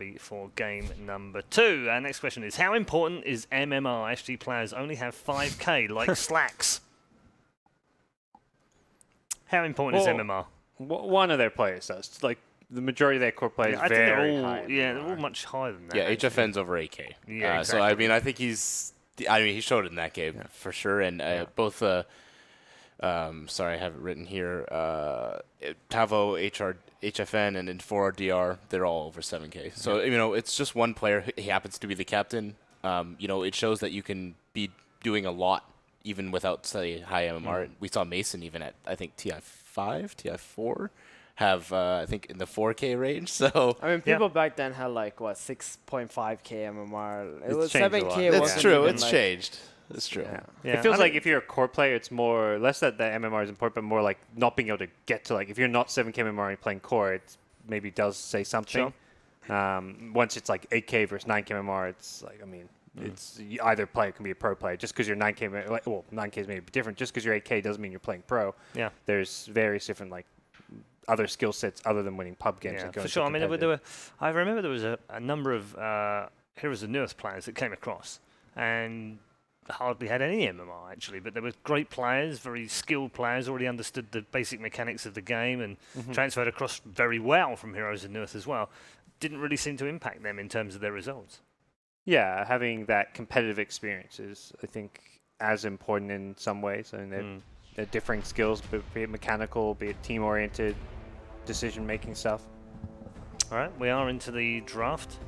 lobby for game number 2. Our next question is, how important is MMR? SG players only have 5k like slacks. How important is MMR? One of their players does. Like, the majority of their core players I think very they're all, high. they're all much higher than that. Yeah, HFN's over 8k. Yeah, exactly. So, I mean, I think he showed it in that game for sure. And both, sorry, I have it written here, Tavo, HFN, and then 4DR, they're all over 7k. So, it's just one player. He happens to be the captain. It shows that you can be doing a lot even without, say, high MMR. We saw Mason even at, I think, TI5, TI4. Have I think in the 4K range. So I mean, people back then had like what 6.5k MMR. It was changed a lot. 7k. That's true. It's changed. It's true. Yeah. It feels like if you're a core player, it's more less that the MMR is important, but more like not being able to get to, like, if you're not 7k MMR and playing core, it maybe does say something. Sure. Once it's like 8k versus 9k MMR, it's like, I mean, it's either player can be a pro player. Just because you're 9k, well, 9k is maybe different. Just because you're 8k doesn't mean you're playing pro. Yeah. There's various different like other skill sets other than winning pub games. Yeah, for sure. I mean, I remember there was a number of Heroes of North players that came across and hardly had any MMR actually, but they were great players, very skilled players, already understood the basic mechanics of the game and transferred across very well from Heroes of North as well. Didn't really seem to impact them in terms of their results. Yeah, having that competitive experience is, I think, as important in some ways. I mean, they're differing skills, be it mechanical, be it team-oriented, decision-making stuff. All right, we are into the draft,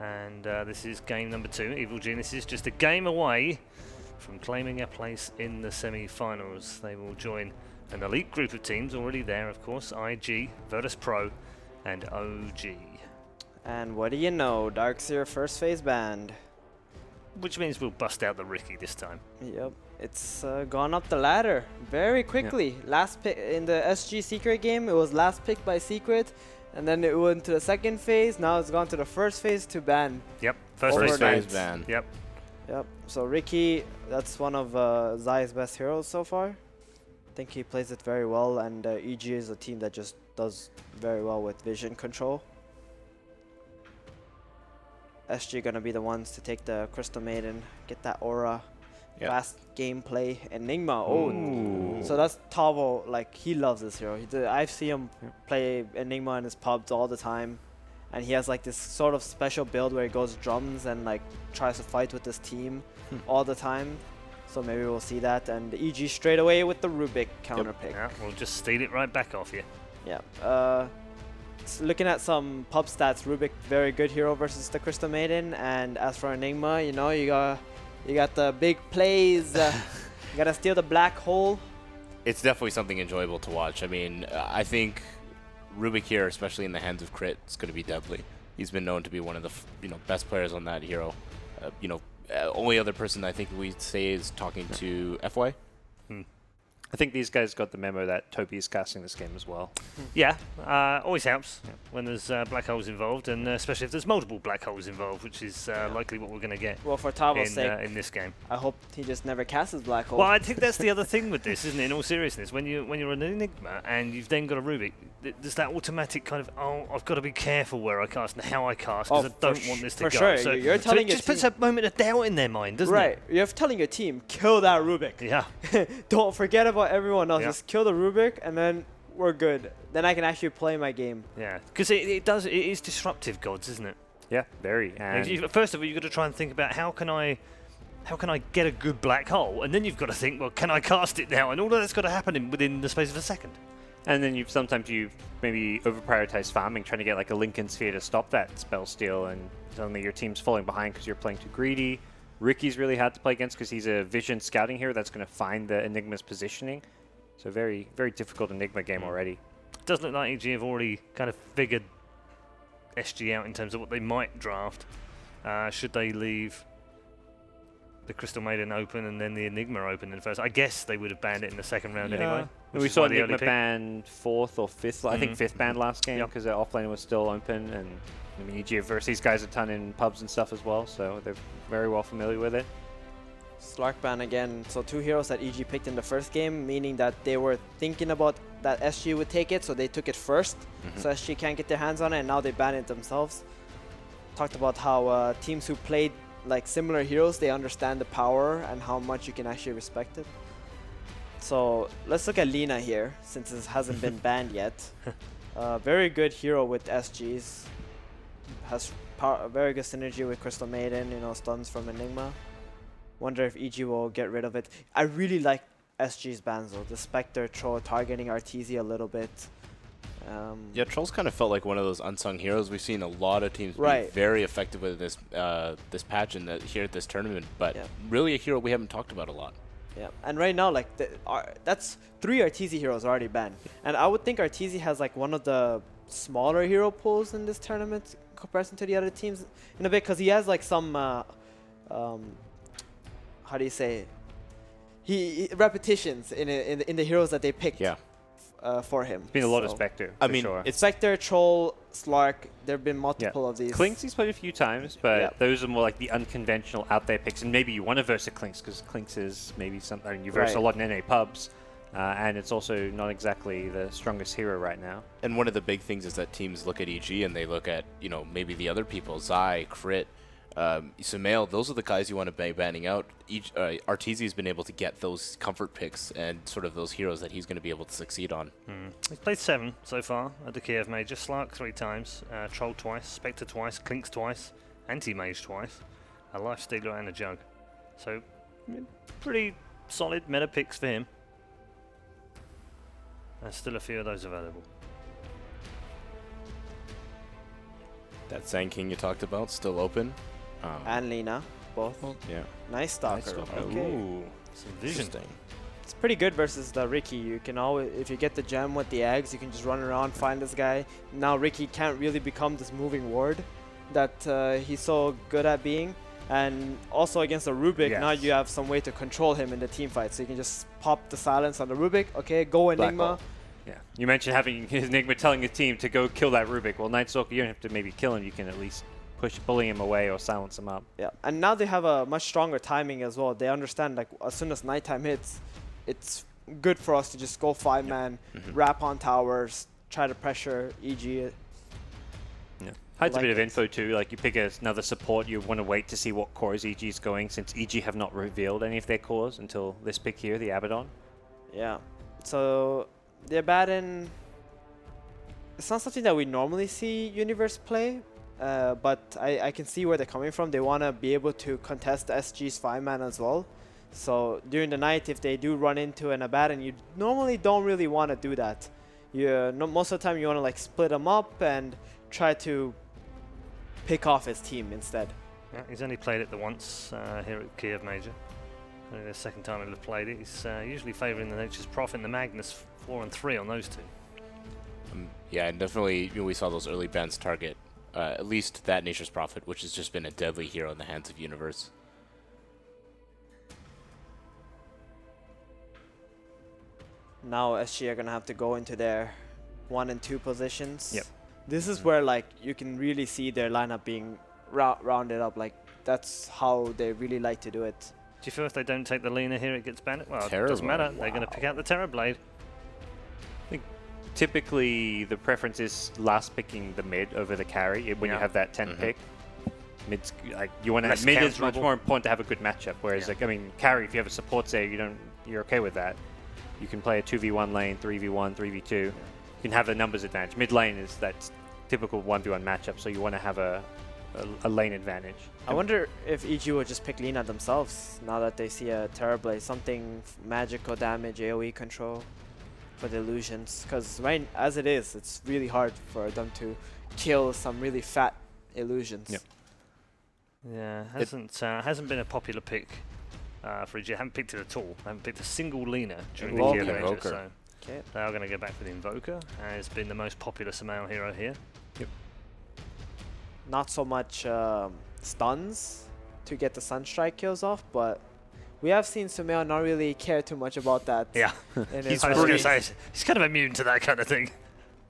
and this is game number 2. Evil Genius is just a game away from claiming a place in the semi-finals. They will join an elite group of teams already there, of course, IG, Virtus Pro, and OG. And what do you know? Darkseer first phase banned. Which means we'll bust out the Ricky this time. Yep, it's gone up the ladder very quickly. Yep. Last pick in the SG Secret game, it was last pick by Secret, and then it went to the second phase. Now it's gone to the first phase to ban. Yep, first phase ban. Yep. Yep. So Ricky, that's one of Zai's best heroes so far. I think he plays it very well, and EG is a team that just does very well with vision control. SG gonna be the ones to take the Crystal Maiden, get that aura, fast gameplay, Enigma. Oh, so that's Tavo. Like, he loves this hero. I've seen him play Enigma in his pubs all the time, and he has like this sort of special build where he goes drums and like tries to fight with his team all the time. So maybe we'll see that. And EG straight away with the Rubik counter pick. Yeah, we'll just steal it right back off you. Yeah. Looking at some pub stats, Rubik very good hero versus the Crystal Maiden, and as for Enigma, you got the big plays. You gotta steal the black hole. It's definitely something enjoyable to watch. I mean, I think Rubik here, especially in the hands of Crit, is going to be deadly. He's been known to be one of the best players on that hero. Only other person I think we say is talking to FY. I think these guys got the memo that Toby is casting this game as well. Yeah, always helps when there's black holes involved, and especially if there's multiple black holes involved, which is likely what we're going to get. Well, for Tavo's sake, in this game, I hope he just never casts his black hole. Well, I think that's the other thing with this, isn't it? In all seriousness, when you're an Enigma and you've then got a Rubik, there's that automatic kind of I've got to be careful where I cast and how I cast because I don't want this to go. For sure, so you're telling it just puts a moment of doubt in their mind, doesn't it? Right, you're telling your team, kill that Rubik. Yeah. Don't forget about everyone else. Yeah. Just kill the Rubik, and then we're good. Then I can actually play my game. Yeah, because it is disruptive, gods, isn't it? Yeah, very. First of all, you've got to try and think about how can I get a good black hole, and then you've got to think, well, can I cast it now? And all of that's got to happen within the space of a second. And then sometimes you maybe over-prioritize farming, trying to get like a Lincoln Sphere to stop that spell steal, and suddenly your team's falling behind because you're playing too greedy. Ricky's really hard to play against because he's a vision scouting hero that's going to find the Enigma's positioning. So very, very difficult Enigma game already. It does look like EG have already kind of figured SG out in terms of what they might draft. Should they leave the Crystal Maiden open and then the Enigma open in first? I guess they would have banned it in the second round anyway. We saw Enigma ban 4th or 5th, I think 5th ban last game because their offlane was still open. And I mean, EG have versed these guys a ton in pubs and stuff as well, so they're very well familiar with it. Slark ban again. So 2 heroes that EG picked in the first game, meaning that they were thinking about that SG would take it, so they took it first. So SG can't get their hands on it, and now they ban it themselves. talked about how teams who played like similar heroes, they understand the power and how much you can actually respect it. So let's look at Lina here, since it hasn't been banned yet. Very good hero with SGs. Has very good synergy with Crystal Maiden, you know, stuns from Enigma. Wonder if EG will get rid of it. I really like SG's Banzo, the Spectre Troll targeting Arteezy a little bit. Yeah, Troll's kind of felt like one of those unsung heroes. We've seen a lot of teams be very effective with this this patch and here at this tournament, but really a hero we haven't talked about a lot. Yeah, and right now, like, that's 3 Arteezy heroes already banned. And I would think Arteezy has, like, one of the smaller hero pools in this tournament in comparison to the other teams in a bit, because he has, like, some, how do you say, he repetitions in the heroes that they picked for him. It's been a lot of Spectre, I mean, sure. it's Spectre, Troll, Slark, there have been multiple of these. Clinks he's played a few times, but those are more like the unconventional out there picks, and maybe you want to verse a Clinks, because Clinks is maybe something you verse a lot in NA pubs, and it's also not exactly the strongest hero right now. And one of the big things is that teams look at EG and they look at, you know, maybe the other people, Zai, Crit, Sumail, those are the guys you want to be banning out. Arteezy's been able to get those comfort picks and sort of those heroes that he's going to be able to succeed on. He's played 7 so far at the Kiev Major. Slark 3 times, Troll twice, Spectre twice, Clinks twice, Anti-Mage twice, a Life Stealer and a Jug. So, pretty solid meta picks for him. There's still a few of those available. That Sand King you talked about, still open. And Lina, both. Yeah. Nice Stalker. Okay. Ooh, some vision. Interesting. It's pretty good versus the Ricky. You can always, if you get the gem with the eggs, you can just run around, find this guy. Now Ricky can't really become this moving ward that he's so good at being. And also against the Rubik, now you have some way to control him in the team fight. So you can just pop the silence on the Rubik. Okay, go Enigma. Yeah, you mentioned having his Enigma telling his team to go kill that Rubik. Well, Night Stalker, you don't have to maybe kill him. You can at least bully him away or silence him up. Yeah, and now they have a much stronger timing as well. They understand, like, as soon as nighttime hits, it's good for us to just go 5-man, wrap on towers, try to pressure EG. Yeah, hides a bit of info too. Like, you pick another support, you want to wait to see what cores EG is going, since EG have not revealed any of their cores until this pick here, the Abaddon. Yeah, so the Abaddon, it's not something that we normally see Universe play. But I can see where they're coming from. They want to be able to contest SG's 5-man as well. So during the night, if they do run into an Abaddon, you normally don't really want to do that. Most of the time, you want to like split them up and try to pick off his team instead. Yeah, he's only played it the once here at Kiev Major. Only the second time he'll have played it. He's usually favouring the Nature's Prophet and the Magnus 4 and 3 on those two. Yeah, and definitely we saw those early bans target at least that Nature's Prophet, which has just been a deadly hero in the hands of Universe. Now SG are going to have to go into their 1 and 2 positions. Yep. This is where like you can really see their lineup being rounded up. Like, that's how they really like to do it. Do you feel if they don't take the Lina here, it gets banned? Well, Terror it doesn't matter. Blade. They're going to pick out the Terror Blade. Typically, the preference is last picking the mid over the carry when you have that 10 pick. Mid's like you want to have mid is much more important to have a good matchup. Whereas like, I mean, carry, if you have a support say you're okay with that. You can play a 2v1 lane, 3v1, 3v2. You can have a numbers advantage. Mid lane is that typical 1v1 matchup, so you want to have a lane advantage. I wonder if EG will just pick Lina themselves now that they see a Terrorblade, something magical damage, AoE control for the illusions. Because right as it is, it's really hard for them to kill some really fat illusions. Yep. Yeah, hasn't been a popular pick for EG. I haven't picked it at all. I haven't picked a single Lina during the Kiev Major. Invoker. So they are going to go back for the Invoker. Has been the most popular Sumail hero here. Yep. Not so much stuns to get the Sunstrike kills off, but we have seen Sumail not really care too much about that. Yeah, he's he's kind of immune to that kind of thing.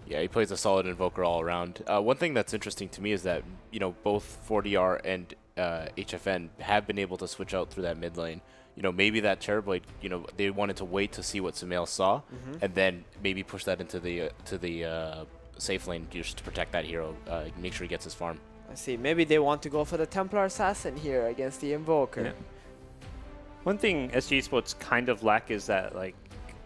Yeah, he plays a solid Invoker all around. One thing that's interesting to me is that, you know, both 4DR and HFN have been able to switch out through that mid lane. You know, maybe that Terrorblade, you know, they wanted to wait to see what Sumail saw, and then maybe push that into the safe lane just to protect that hero, make sure he gets his farm. I see. Maybe they want to go for the Templar Assassin here against the Invoker. Yeah. One thing SG Sports kind of lack is that like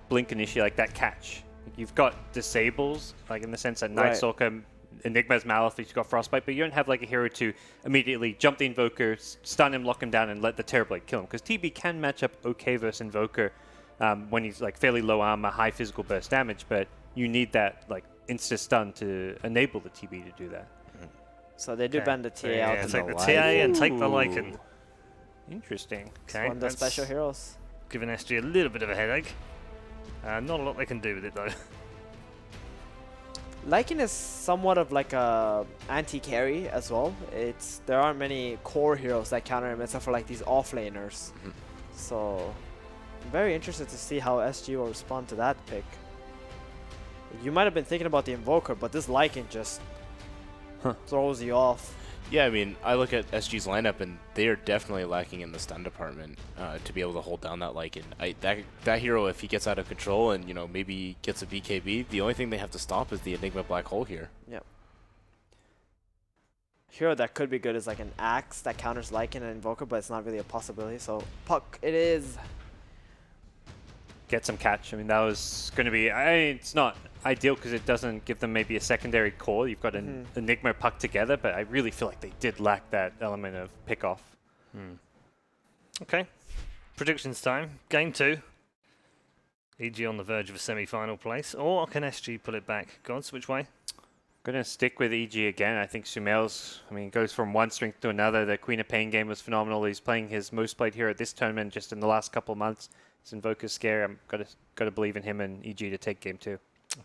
blink initiate, like that catch. You've got disables, like in the sense that Night Right. Stalker, Enigma's Malefice, you've got Frostbite, but you don't have like a hero to immediately jump the Invoker, stun him, lock him down, and let the Terrorblade kill him. Because TB can match up okay versus Invoker when he's like fairly low armor, high physical burst damage, but you need that like insta stun to enable the TB to do that. So they do Okay. ban the TA Yeah, out. and take the the Lycan. TA and take the Lycan. Interesting. It's Okay, one of the that's special heroes. giving SG a little bit of a headache. Not a lot they can do with it though. Lycan is somewhat of like a anti-carry as well. There aren't many core heroes that counter him except for like these offlaners. So I'm very interested to see how SG will respond to that pick. You might have been thinking about the Invoker, but this Lycan just throws you off. Yeah, I mean, I look at SG's lineup, and they are definitely lacking in the stun department to be able to hold down that Lycan. That hero, if he gets out of control and, maybe gets a BKB, the only thing they have to stop is the Enigma Black Hole here. Yep. Hero that could be good is like an Axe that counters Lycan and Invoker, but it's not really a possibility. So Puck it is. Get some catch. I mean, that was going to be... it's not ideal because it doesn't give them maybe a secondary core. You've got an Enigma Puck together, but I really feel like they did lack that element of pick-off. Okay. Predictions time. Game 2. EG on the verge of a semi-final place. Or can SG pull it back? Gods, which way? Going to stick with EG again. I think Sumail's, goes from one strength to another. The Queen of Pain game was phenomenal. He's playing his most played hero at this tournament just in the last couple of months. It's Invoker's Scare. I'm got to believe in him and EG to take game 2.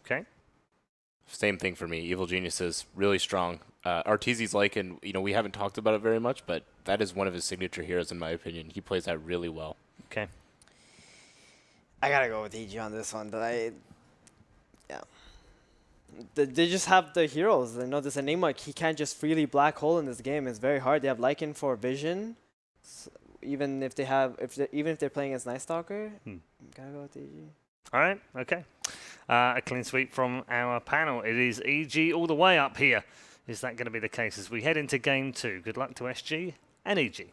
Okay. Same thing for me. Evil Genius is really strong. Arteezy's Lycan, we haven't talked about it very much, but that is one of his signature heroes in my opinion. He plays that really well. Okay. I gotta go with EG on this one. They just have the heroes. This Enigma, he can't just freely black hole in this game. It's very hard. They have Lycan for vision. Even if they're playing as Night Stalker, gotta go with EG. All right. Okay. A clean sweep from our panel. It is EG all the way up here. Is that going to be the case as we head into game 2? Good luck to SG and EG.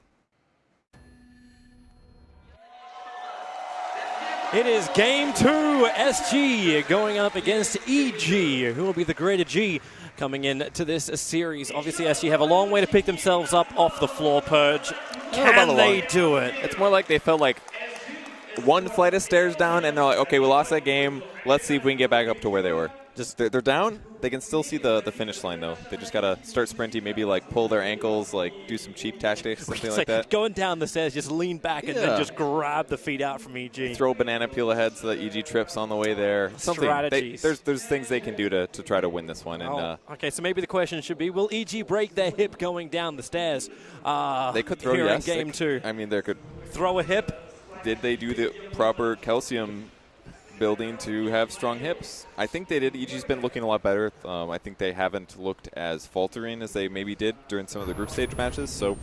It is game 2, SG going up against EG, who will be the greater G coming into this series. Obviously, SG have a long way to pick themselves up off the floor purge. Can they do it? It's more like they felt like one flight of stairs down, and they're like, okay, we lost that game. Let's see if we can get back up to where they were. Just they're down. They can still see the finish line, though. They just got to start sprinting, maybe like pull their ankles, like do some cheap tactics, something It's like that. Going down the stairs, just lean back and then just grab the feet out from EG. Throw a banana peel ahead so that EG trips on the way there. Something. Strategies. There's things they can do to try to win this one. And Okay, so maybe the question should be, will EG break their hip going down the stairs? they could throw, here yes. in game 2. I mean, they could. Throw a hip? Did they do the proper calcium building to have strong hips? I think they did. EG's been looking a lot better. I think they haven't looked as faltering as they maybe did during some of the group stage matches. So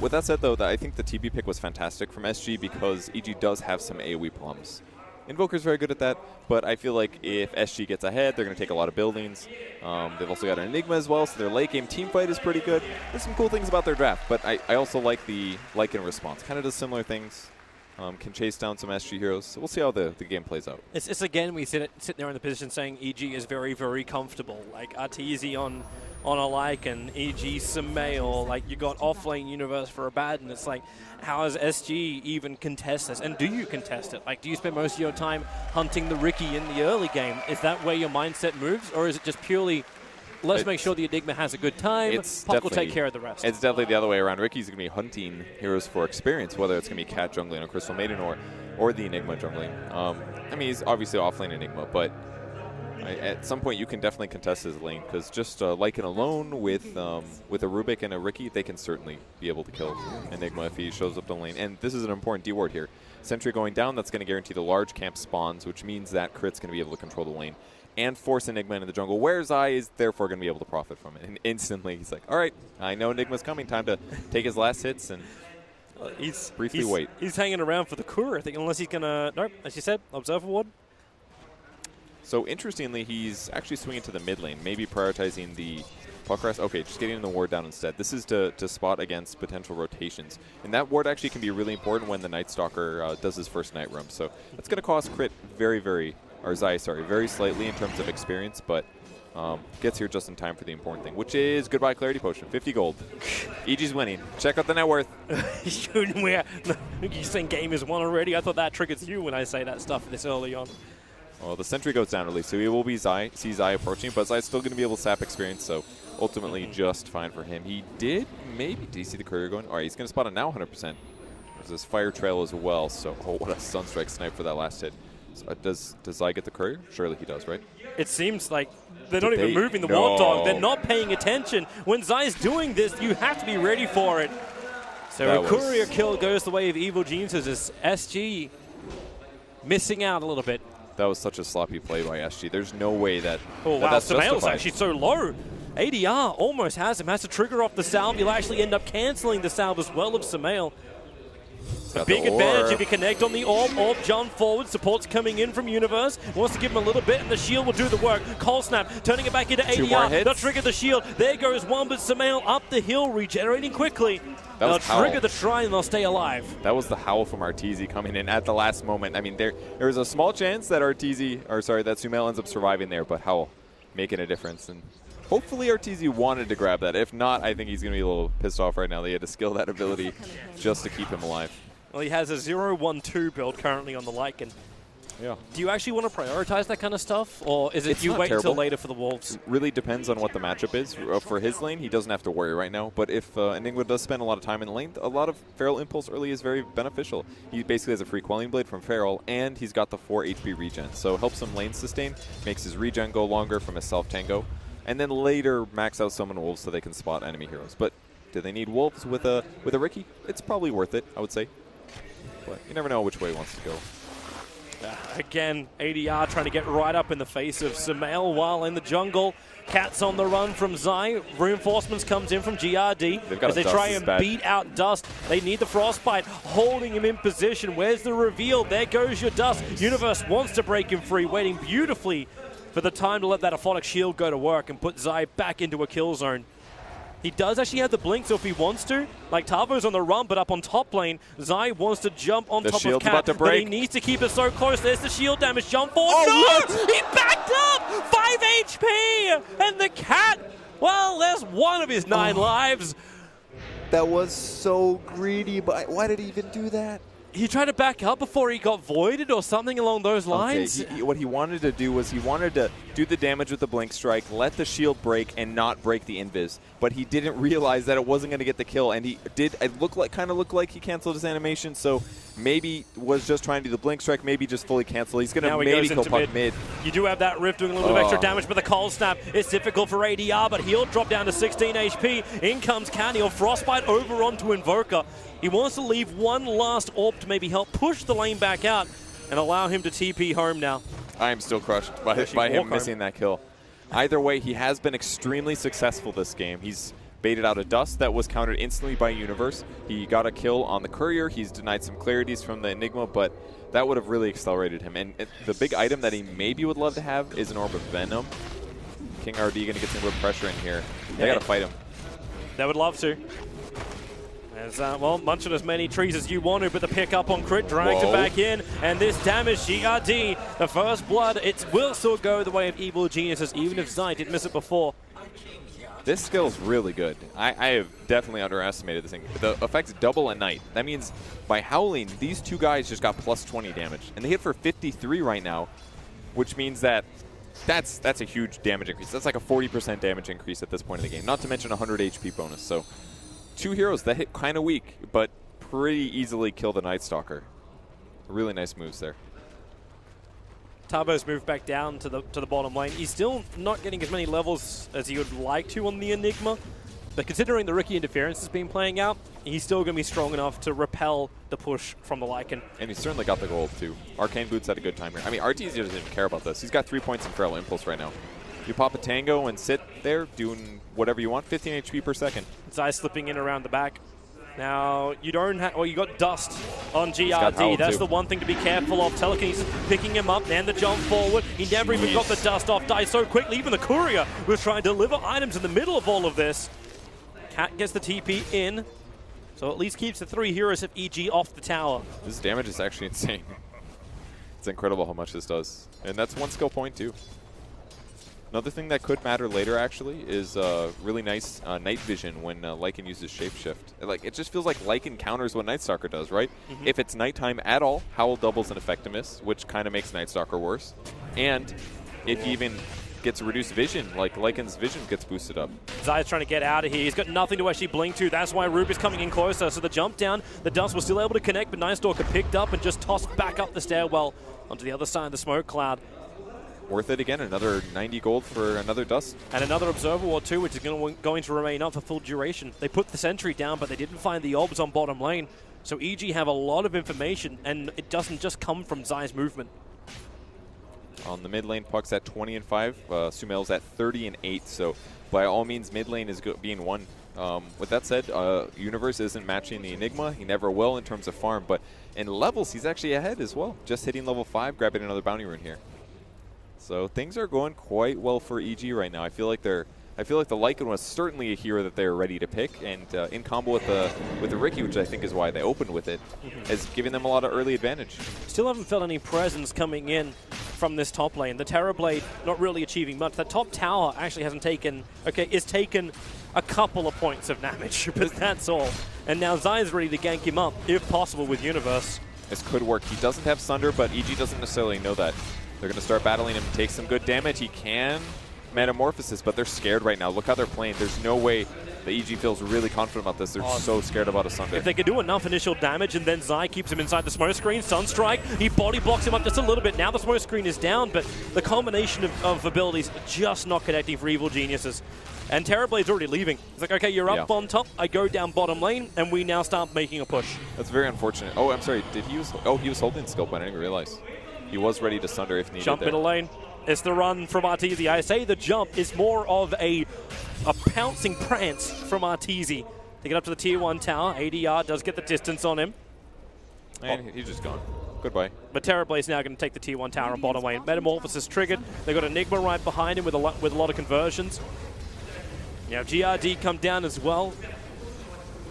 with that said, though, I think the TB pick was fantastic from SG because EG does have some AoE plums. Invoker's very good at that, but I feel like if SG gets ahead, they're going to take a lot of buildings. They've also got an Enigma as well, so their late game team fight is pretty good. There's some cool things about their draft, but I also like the Lycan response. Kind of does similar things. Can chase down some SG heroes. So we'll see how the game plays out. It's again, we sit there in the position saying EG is very, very comfortable. Like Arteezy on a Lycan, EG Sumail, like you got offlane universe for a bad, and it's like, how does SG even contest this? And do you contest it? Like, do you spend most of your time hunting the Riki in the early game? Is that where your mindset moves, or is it just purely, let's make sure the Enigma has a good time, Puck will take care of the rest? It's definitely the other way around. Ricky's going to be hunting heroes for experience, whether it's going to be Cat jungling or Crystal Maiden or the Enigma jungling. I mean, he's obviously offlane Enigma, but at some point you can definitely contest his lane, because just Lycan alone with a Rubik and a Riki, they can certainly be able to kill Enigma if he shows up the lane. And this is an important D-ward here. Sentry going down, that's going to guarantee the large camp spawns, which means that Crit's going to be able to control the lane and force Enigma into the jungle, where Zai is therefore going to be able to profit from it. And instantly he's like, all right, I know Enigma's coming, time to take his last hits and briefly wait. He's hanging around for the Kura, I think, unless he's going to, nope, as you said, Observer Ward. So interestingly, he's actually swinging to the mid lane, maybe prioritizing the Puck rest. Okay, just getting the ward down instead. This is to spot against potential rotations. And that ward actually can be really important when the Night Stalker does his first night room. So that's going to cost Crit very slightly in terms of experience, but gets here just in time for the important thing, which is goodbye Clarity Potion, 50 gold. EG's winning. Check out the net worth. You're saying game is won already? I thought that triggers you when I say that stuff this early on. Well, the sentry goes down early, so he will be see Zai approaching, but Zai's still going to be able to sap experience, so ultimately just fine for him. He did you see the courier going? All right, he's going to spot it now 100%. There's this fire trail as well, so what a Sunstrike snipe for that last hit. So does Zai get the courier? Surely he does, right? It seems like they're not even moving the Warp Dog. They're not paying attention. When Zai's doing this, you have to be ready for it. So a courier kill goes the way of Evil Geniuses as SG missing out a little bit. That was such a sloppy play by SG. There's no way that. Oh, wow. That's Samael's actually so low. ADR almost has him. Has to trigger off the salve. He'll actually end up canceling the salve as well of Samael. A big advantage if you connect on the orb. Orb jump forward. Support's coming in from Universe. Wants to give him a little bit, and the shield will do the work. Cold Snap turning it back into ADR. They'll trigger the shield. There goes one, but Samael up the hill, regenerating quickly. They'll trigger the Shrine, and they'll stay alive. That was the howl from Arteezy coming in at the last moment. I mean, there was a small chance that that Sumail ends up surviving there, but Howl making a difference. And hopefully Arteezy wanted to grab that. If not, I think he's going to be a little pissed off right now that he had to skill that ability just to keep him alive. Well, he has a 0-1-2 build currently on the Lycan. Yeah. Do you actually want to prioritize that kind of stuff, or is it you wait until later for the Wolves? It really depends on what the matchup is. For his lane, he doesn't have to worry right now. But if Enigma does spend a lot of time in the lane, a lot of Feral Impulse early is very beneficial. He basically has a free Quelling Blade from Feral, and he's got the 4 HP regen. So helps him lane sustain, makes his regen go longer from his self-tango, and then later max out summon Wolves so they can spot enemy heroes. But do they need Wolves with a Riki? It's probably worth it, I would say. But you never know which way he wants to go. Again, ADR trying to get right up in the face of Samael while in the jungle. Cat's on the run from Zai. Reinforcements comes in from GRD as they try and beat out Dust. They need the Frostbite, holding him in position. Where's the reveal? There goes your Dust. Universe wants to break him free, waiting beautifully for the time to let that Aphotic Shield go to work and put Zai back into a kill zone. He does actually have the blink, so if he wants to, like Tavo's on the run, but up on top lane, Zai wants to jump on top of Cat, but he needs to keep it so close. There's the shield damage, jump forward. Oh, no! He backed up! 5 HP! And the Cat, well, there's one of his 9 lives. That was so greedy, but why did he even do that? He tried to back up before he got voided or something along those lines. Okay, what he wanted to do was he wanted to do the damage with the Blink Strike, let the shield break, and not break the invis. But he didn't realize that it wasn't going to get the kill, and he did. It kind of looked like he canceled his animation, so maybe was just trying to do the Blink Strike, maybe just fully cancel. He's going to maybe kill Puck mid. You do have that Rift doing a little bit of extra damage, but the Cold Snap is difficult for ADR, but he'll drop down to 16 HP. In comes Canny, or Frostbite over onto Invoker. He wants to leave one last orb to maybe help push the lane back out and allow him to TP home now. I am still crushed by him missing that kill. Either way, he has been extremely successful this game. He's baited out a Dust that was countered instantly by Universe. He got a kill on the Courier. He's denied some clarities from the Enigma, but that would have really accelerated him. And the big item that he maybe would love to have is an Orb of Venom. King RD going to get some real pressure in here. They got to fight him. They would love to. As, well, munching as many trees as you want to, but the pick up on Crit drags it back in, and this damage, GRD, the first blood, it will still go the way of Evil Geniuses, even if Zai did miss it before. This skill is really good. I have definitely underestimated this thing. The effect's double at night. That means by howling, these two guys just got plus 20 damage, and they hit for 53 right now, which means that that's a huge damage increase. That's like a 40% damage increase at this point in the game, not to mention 100 HP bonus. So 2 heroes that hit kind of weak, but pretty easily kill the Night Stalker. Really nice moves there. Tarbo's moved back down to the bottom lane. He's still not getting as many levels as he would like to on the Enigma, but considering the Riki interference has been playing out, he's still going to be strong enough to repel the push from the Lycan. And he's certainly got the gold too. Arcane Boots had a good time here. I mean, Arteezy doesn't even care about this. He's got 3 points in Feral Impulse right now. You pop a Tango and sit there doing whatever you want, 15 HP per second. Zai slipping in around the back. Now, you don't have, well, you got Dust on got GRD. Howl That's too. the one thing to be careful of. Telekinesis picking him up, and the jump forward. He never even got the Dust off, died so quickly. Even the Courier was trying to deliver items in the middle of all of this. Cat gets the TP in, so at least keeps the 3 heroes of EG off the tower. This damage is actually insane. It's incredible how much this does. And that's 1 skill point too. Another thing that could matter later, actually, is really nice night vision when Lycan uses Shapeshift. Like, it just feels like Lycan counters what Night Stalker does, right? If it's nighttime at all, Howl doubles in effectiveness, which kind of makes Night Stalker worse. And if he even gets reduced vision, like Lycan's vision gets boosted up. Zai's trying to get out of here. He's got nothing to actually blink to. That's why Rube is coming in closer. So the jump down, the Dust was still able to connect, but Night Stalker picked up and just tossed back up the stairwell onto the other side of the smoke cloud. Worth it again, another 90 gold for another Dust. And another Observer Ward too, which is going to remain up for full duration. They put the sentry down, but they didn't find the obs on bottom lane. So EG have a lot of information, and it doesn't just come from Zai's movement. On the mid lane, Puck's at 20 and 5. Sumail's at 30 and 8. So by all means, mid lane is being won. With that said, Universe isn't matching the Enigma. He never will in terms of farm, but in levels, he's actually ahead as well. Just hitting level 5, grabbing another bounty rune here. So things are going quite well for EG right now. I feel like the Lycan was certainly a hero that they were ready to pick, and in combo with the Riki, which I think is why they opened with it, is giving them a lot of early advantage. Still haven't felt any presence coming in from this top lane. The Terrorblade not really achieving much. That top tower actually hasn't taken, is taken a couple of points of damage, but that's all. And now Zai's ready to gank him up, if possible, with Universe. This could work. He doesn't have Sunder, but EG doesn't necessarily know that. They're going to start battling him, take some good damage. He can Metamorphosis, but they're scared right now. Look how they're playing. There's no way the EG feels really confident about this. They're so scared about a Sunder. If they can do enough initial damage and then Zai keeps him inside the smoke screen, Sunstrike, he body blocks him up just a little bit. Now the smoke screen is down, but the combination of abilities just not connecting for Evil Geniuses. And Terrorblade's already leaving. It's like, okay, you're up on top, I go down bottom lane, and we now start making a push. That's very unfortunate. Oh, I'm sorry. Did he use? Oh, he was holding skill point. I didn't realize. He was ready to Sunder if needed. Jump middle lane. It's the run from Arteezy. I say the jump is more of a pouncing prance from Arteezy to get up to the tier 1 tower. ADR does get the distance on him. And he's just gone. Goodbye. But Terrorblade's now going to take the tier 1 tower on bottom lane. Metamorphosis triggered. They got Enigma right behind him with a lot of conversions. You have GRD come down as well.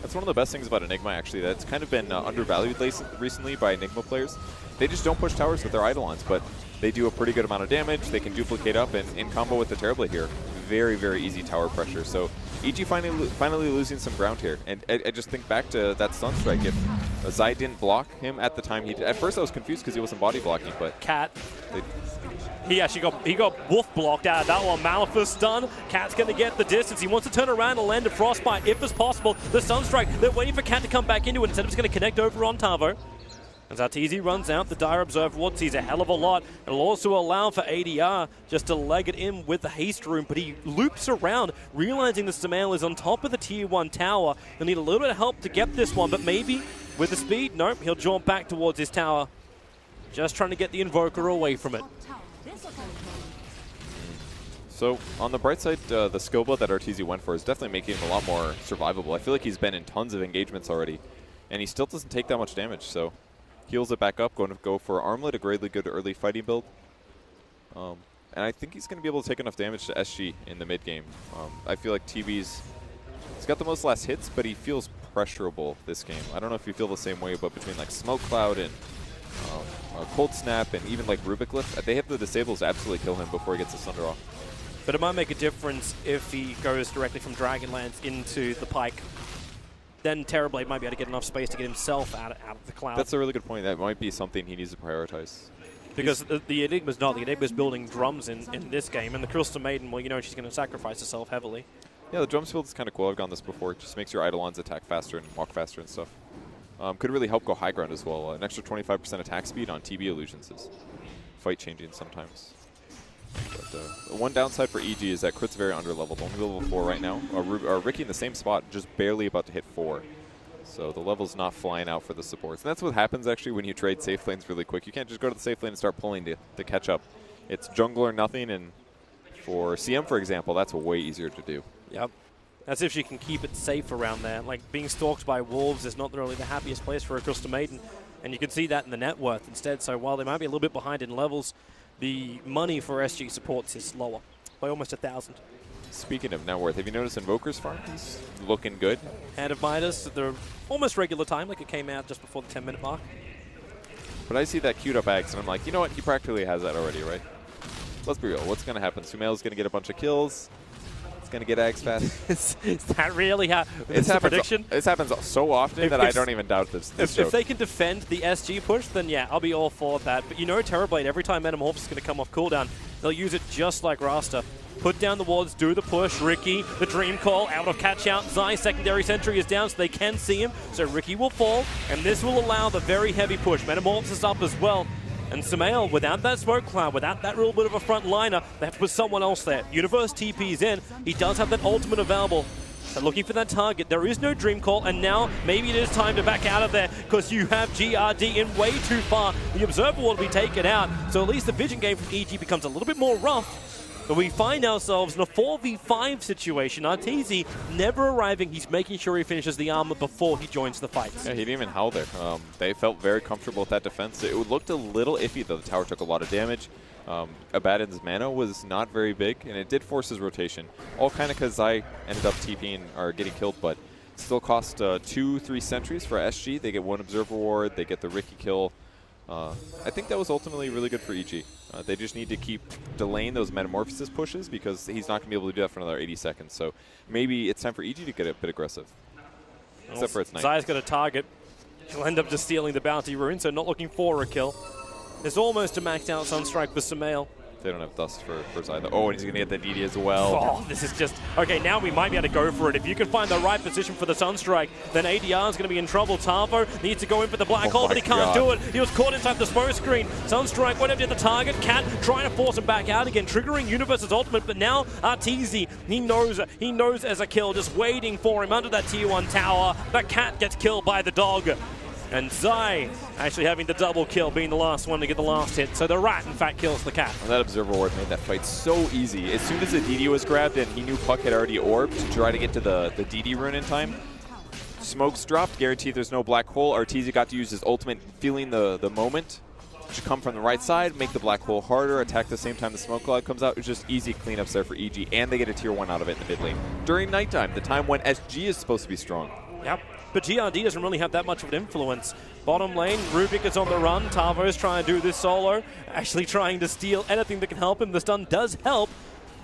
That's one of the best things about Enigma, actually. That's kind of been undervalued recently by Enigma players. They just don't push towers with their Eidolons, but they do a pretty good amount of damage. They can duplicate up, and in combo with the Terrorblade here, very, very easy tower pressure. So EG finally losing some ground here. And I just think back to that Sunstrike. If Zai didn't block him at the time he did. At first I was confused because he wasn't body blocking, but Cat. He actually got wolf blocked out of that one. Malphus done. Cat's going to get the distance. He wants to turn around and land a Frostbite if it's possible. The Sunstrike, they're waiting for Cat to come back into it. Instead of just going to connect over on Tavo. As Arteezy runs out, the Dire Observer Ward sees a hell of a lot. It'll also allow for ADR just to leg it in with the haste room, but he loops around, realizing the Sumail is on top of the tier 1 tower. He'll need a little bit of help to get this one, but maybe with the speed, nope, he'll jaunt back towards his tower. Just trying to get the Invoker away from it. So on the bright side, the Scoba that Arteezy went for is definitely making him a lot more survivable. I feel like he's been in tons of engagements already, and he still doesn't take that much damage, so heals it back up, going to go for Armlet, a greatly good early fighting build. And I think he's going to be able to take enough damage to SG in the mid game. I feel like he's got the most last hits, but he feels pressurable this game. I don't know if you feel the same way, but between like Smoke Cloud and Cold Snap and even like Rubik Lift, they have the disables absolutely kill him before he gets the Sunder off. But it might make a difference if he goes directly from Dragonlance into the Pike. Then Terrorblade might be able to get enough space to get himself out of the cloud. That's a really good point. That might be something he needs to prioritize. Because the Enigma's not. The Enigma's building drums in this game, and the Crystal Maiden, well, you know she's going to sacrifice herself heavily. Yeah, the drums build is kind of cool. I've gone this before. It just makes your Eidolons attack faster and walk faster and stuff. Could really help go high ground as well. An extra 25% attack speed on TB illusions is fight changing sometimes. But one downside for EG is that Crit's very underleveled. Only level 4 right now. Riki in the same spot, just barely about to hit 4. So the level's not flying out for the supports. And that's what happens actually when you trade safe lanes really quick. You can't just go to the safe lane and start pulling to catch up. It's jungle or nothing, and for CM, for example, that's way easier to do. Yep. as if she can keep it safe around there. Like, being stalked by wolves is not really the happiest place for a Crystal Maiden, and you can see that in the net worth instead. So while they might be a little bit behind in levels, the money for SG supports is lower by almost 1,000. Speaking of net worth, have you noticed Invoker's farm? He's looking good. Hand of Midas at the almost regular time, like it came out just before the 10-minute mark. But I see that queued up Ags, and I'm like, you know what? He practically has that already, right? Let's be real. What's going to happen? Sumail's going to get a bunch of kills. It's going to get Ags fast. Is that really how? It's a prediction? This happens so often that I don't even doubt this. If they can defend the SG push, then yeah, I'll be all for that. But you know, Terrorblade, every time Metamorphosis is going to come off cooldown, they'll use it just like Rasta. Put down the wards, do the push. Ricky, the Dream Call, out of catch out. Zai, secondary sentry is down, so they can see him. So Ricky will fall, and this will allow the very heavy push. Metamorphosis up as well. And Sumail, without that smoke cloud, without that little bit of a front liner, they have to put someone else there. Universe TP's in. He does have that ultimate available. They're looking for that target. There is no Dream Call, and now maybe it is time to back out of there because you have GRD in way too far. The Observer will be taken out, so at least the vision game from EG becomes a little bit more rough. But we find ourselves in a 4v5 situation. Arteezy never arriving. He's making sure he finishes the armor before he joins the fight. Yeah, he didn't even howl there. They felt very comfortable with that defense. It looked a little iffy, though. The tower took a lot of damage. Abaddon's mana was not very big, and it did force his rotation. All kind of because I ended up TPing or getting killed, but still cost 2-3 sentries for SG. They get 1 Observer Ward. They get the Ricky kill. I think that was ultimately really good for EG. They just need to keep delaying those Metamorphosis pushes because he's not going to be able to do that for another 80 seconds. So maybe it's time for EG to get a bit aggressive. Except for its night. Zai's got a target. He'll end up just stealing the bounty rune, so not looking for a kill. There's almost a maxed out Sunstrike for Sumail. They don't have Dust for Zai. Oh, and he's going to get the DD as well. Oh, this is just... Okay, now we might be able to go for it. If you can find the right position for the Sunstrike, then ADR is going to be in trouble. Tavo needs to go in for the black hole, but he can't do it. He was caught inside the smoke screen. Sunstrike went up to the target. Cat trying to force him back out again, triggering Universe's ultimate, but now Arteezy, he knows as a kill, just waiting for him under that tier 1 tower. But Cat gets killed by the dog. And Zai actually having the double kill, being the last one to get the last hit. So the rat, in fact, kills the cat. And that Observer Ward made that fight so easy. As soon as the DD was grabbed and he knew Puck had already orbed to try to get to the DD rune in time, smokes dropped, guaranteed there's no black hole. Arteezy got to use his ultimate, feeling the moment to come from the right side, make the black hole harder, attack the same time the smoke cloud comes out. It's just easy cleanups there for EG, and they get a tier 1 out of it in the mid lane. During nighttime, the time when SG is supposed to be strong. Yep. But GRD doesn't really have that much of an influence. Bottom lane, Rubik is on the run. Tavo's trying to do this solo, actually trying to steal anything that can help him. The stun does help,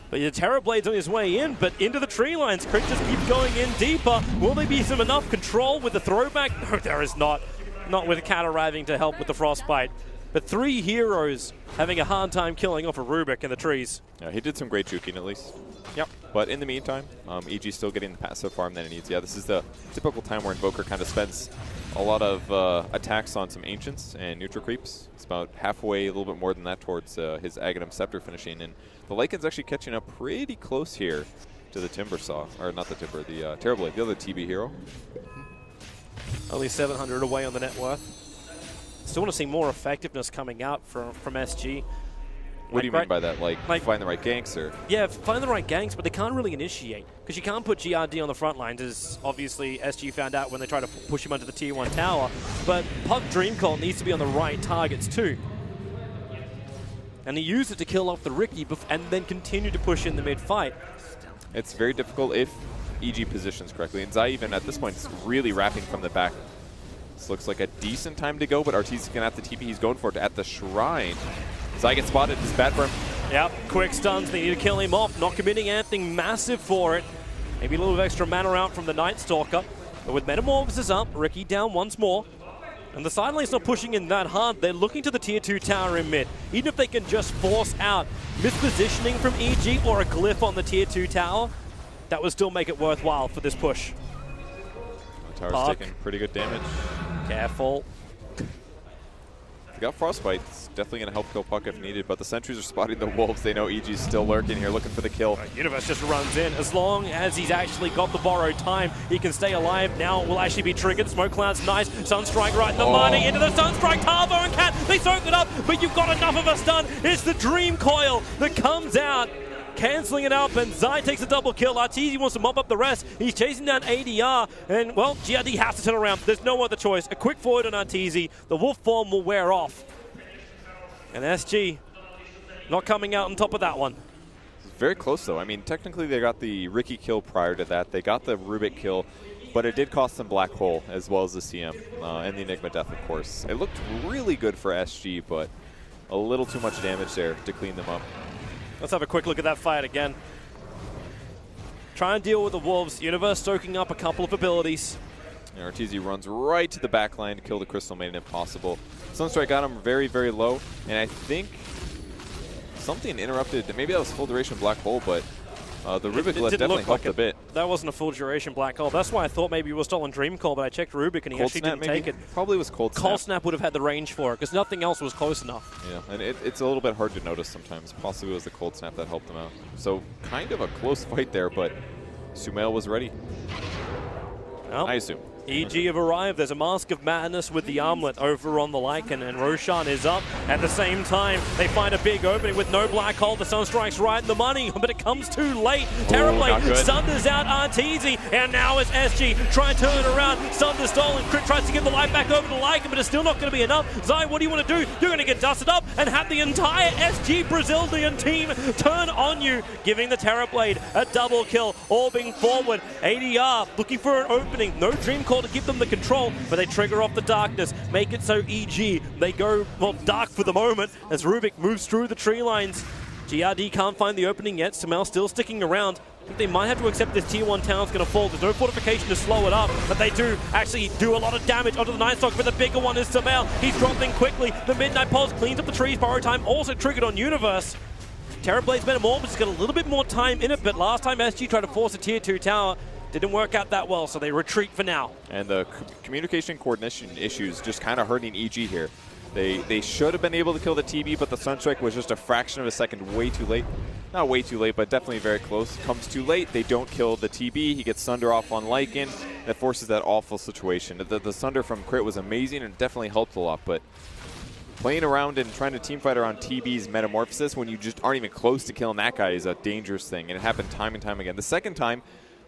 but the Terrorblade's on his way in, but into the tree lines. Crick just keeps going in deeper. Will there be some enough control with the throwback? No, there is not. Not with Cat arriving to help with the frostbite. But 3 heroes having a hard time killing off a Rubik in the trees. Yeah, he did some great juking at least. Yep. But in the meantime, EG's still getting the passive farm that it needs. Yeah, this is the typical time where Invoker kind of spends a lot of attacks on some Ancients and neutral creeps. It's about halfway, a little bit more than that, towards his Aghanim Scepter finishing. And the Lycan's actually catching up pretty close here to the Timber Saw. Or not the Timber, the Terrorblade, the other TB hero. Only 700 away on the net worth. Still want to see more effectiveness coming out from SG. What do you mean by that? Like find the right ganks, or? Yeah, find the right ganks, but they can't really initiate. Because you can't put GRD on the front lines, as obviously SG found out when they tried to push him onto the tier 1 tower. But Puck Dreamcall needs to be on the right targets too. And he used it to kill off the Ricky and then continue to push in the mid-fight. It's very difficult if EG positions correctly. And Zai even at this point is really wrapping from the back. This looks like a decent time to go, but Arteezy's going to have to TP. He's going for it at the shrine. Zai gets spotted. It's bad for him. Yep, quick stuns. They need to kill him off. Not committing anything massive for it. Maybe a little bit of extra mana out from the Night Stalker. But with Metamorphosis up, Ricky down once more. And the side lane's not pushing in that hard. They're looking to the tier 2 tower in mid. Even if they can just force out mispositioning from EG or a glyph on the tier 2 tower, that would still make it worthwhile for this push. The tower's taking pretty good damage. Careful. They got Frostbite. It's definitely going to help kill Puck if needed, but the sentries are spotting the wolves. They know EG's still lurking here, looking for the kill. Universe just runs in. As long as he's actually got the borrowed time, he can stay alive. Now it will actually be triggered. Smoke Cloud's nice. Sunstrike right in the money. Into the Sunstrike. Tavo and Cat, they soak it up, but you've got enough of a stun. It's the Dream Coil that comes out. canceling it up, and Zai takes a double kill. Arteezy wants to mop up the rest. He's chasing down ADR, and, well, GRD has to turn around. There's no other choice. A quick forward on Arteezy. The wolf form will wear off. And SG not coming out on top of that one. Very close, though. I mean, technically they got the Ricky kill prior to that. They got the Rubik kill, but it did cost them Black Hole as well as the CM and the Enigma death, of course. It looked really good for SG, but a little too much damage there to clean them up. Let's have a quick look at that fight again. Try and deal with the Wolves. Universe soaking up a couple of abilities. And Arteezy runs right to the back line to kill the Crystal Maiden if possible. Sunstrike got him very, very low, and I think something interrupted. Maybe that was full duration Black Hole, but the Rubik left definitely helped a bit. That wasn't a full duration Black Hole. That's why I thought maybe it was stolen Dream Call, but I checked Rubik and he actually didn't take it. Probably was Cold Snap. Cold Snap would have had the range for it because nothing else was close enough. Yeah, and it's a little bit hard to notice sometimes. Possibly it was the Cold Snap that helped them out. So kind of a close fight there, but Sumail was ready. Well, I assume. EG have arrived. There's a Mask of Madness with the armlet over on the Lycan, and Roshan is up. At the same time, they find a big opening with no Black Hole. The Sunstrike's right in the money, but it comes too late. Terribly. Sunder's out Arteezy, and now it's SG trying to turn it around. Sunder's stolen. Crit tries to give the light back over to Lycan, but it's still not going to be enough. Zai, what do you want to do? You're going to get dusted up and have the entire SG Brazilian team turn on you, giving the Terrorblade a double kill, orbing forward. ADR looking for an opening. No Dream Call to give them the control, but they trigger off the darkness, make it so EG, they go, well, dark for the moment as Rubik moves through the tree lines. GRD can't find the opening yet. Sumail still sticking around. I think they might have to accept this tier 1 town's going to fall. There's no fortification to slow it up, but they do actually do a lot of damage onto the Night Stalk, but the bigger one is Sumail. He's dropping quickly. The Midnight Pulse cleans up the trees. Borrow Time also triggered on Universe. Terrorblade's better more, but it's got a little bit more time in it, but last time SG tried to force a tier 2 tower, didn't work out that well, so they retreat for now. And the communication coordination issues just kind of hurting EG here. They should have been able to kill the TB, but the Sunstrike was just a fraction of a second way too late. Not way too late, but definitely very close. Comes too late, they don't kill the TB. He gets Sunder off on Lycan. That forces that awful situation. The Sunder from Crit was amazing and definitely helped a lot, but playing around and trying to teamfight around TB's Metamorphosis when you just aren't even close to killing that guy is a dangerous thing, and it happened time and time again. The second time,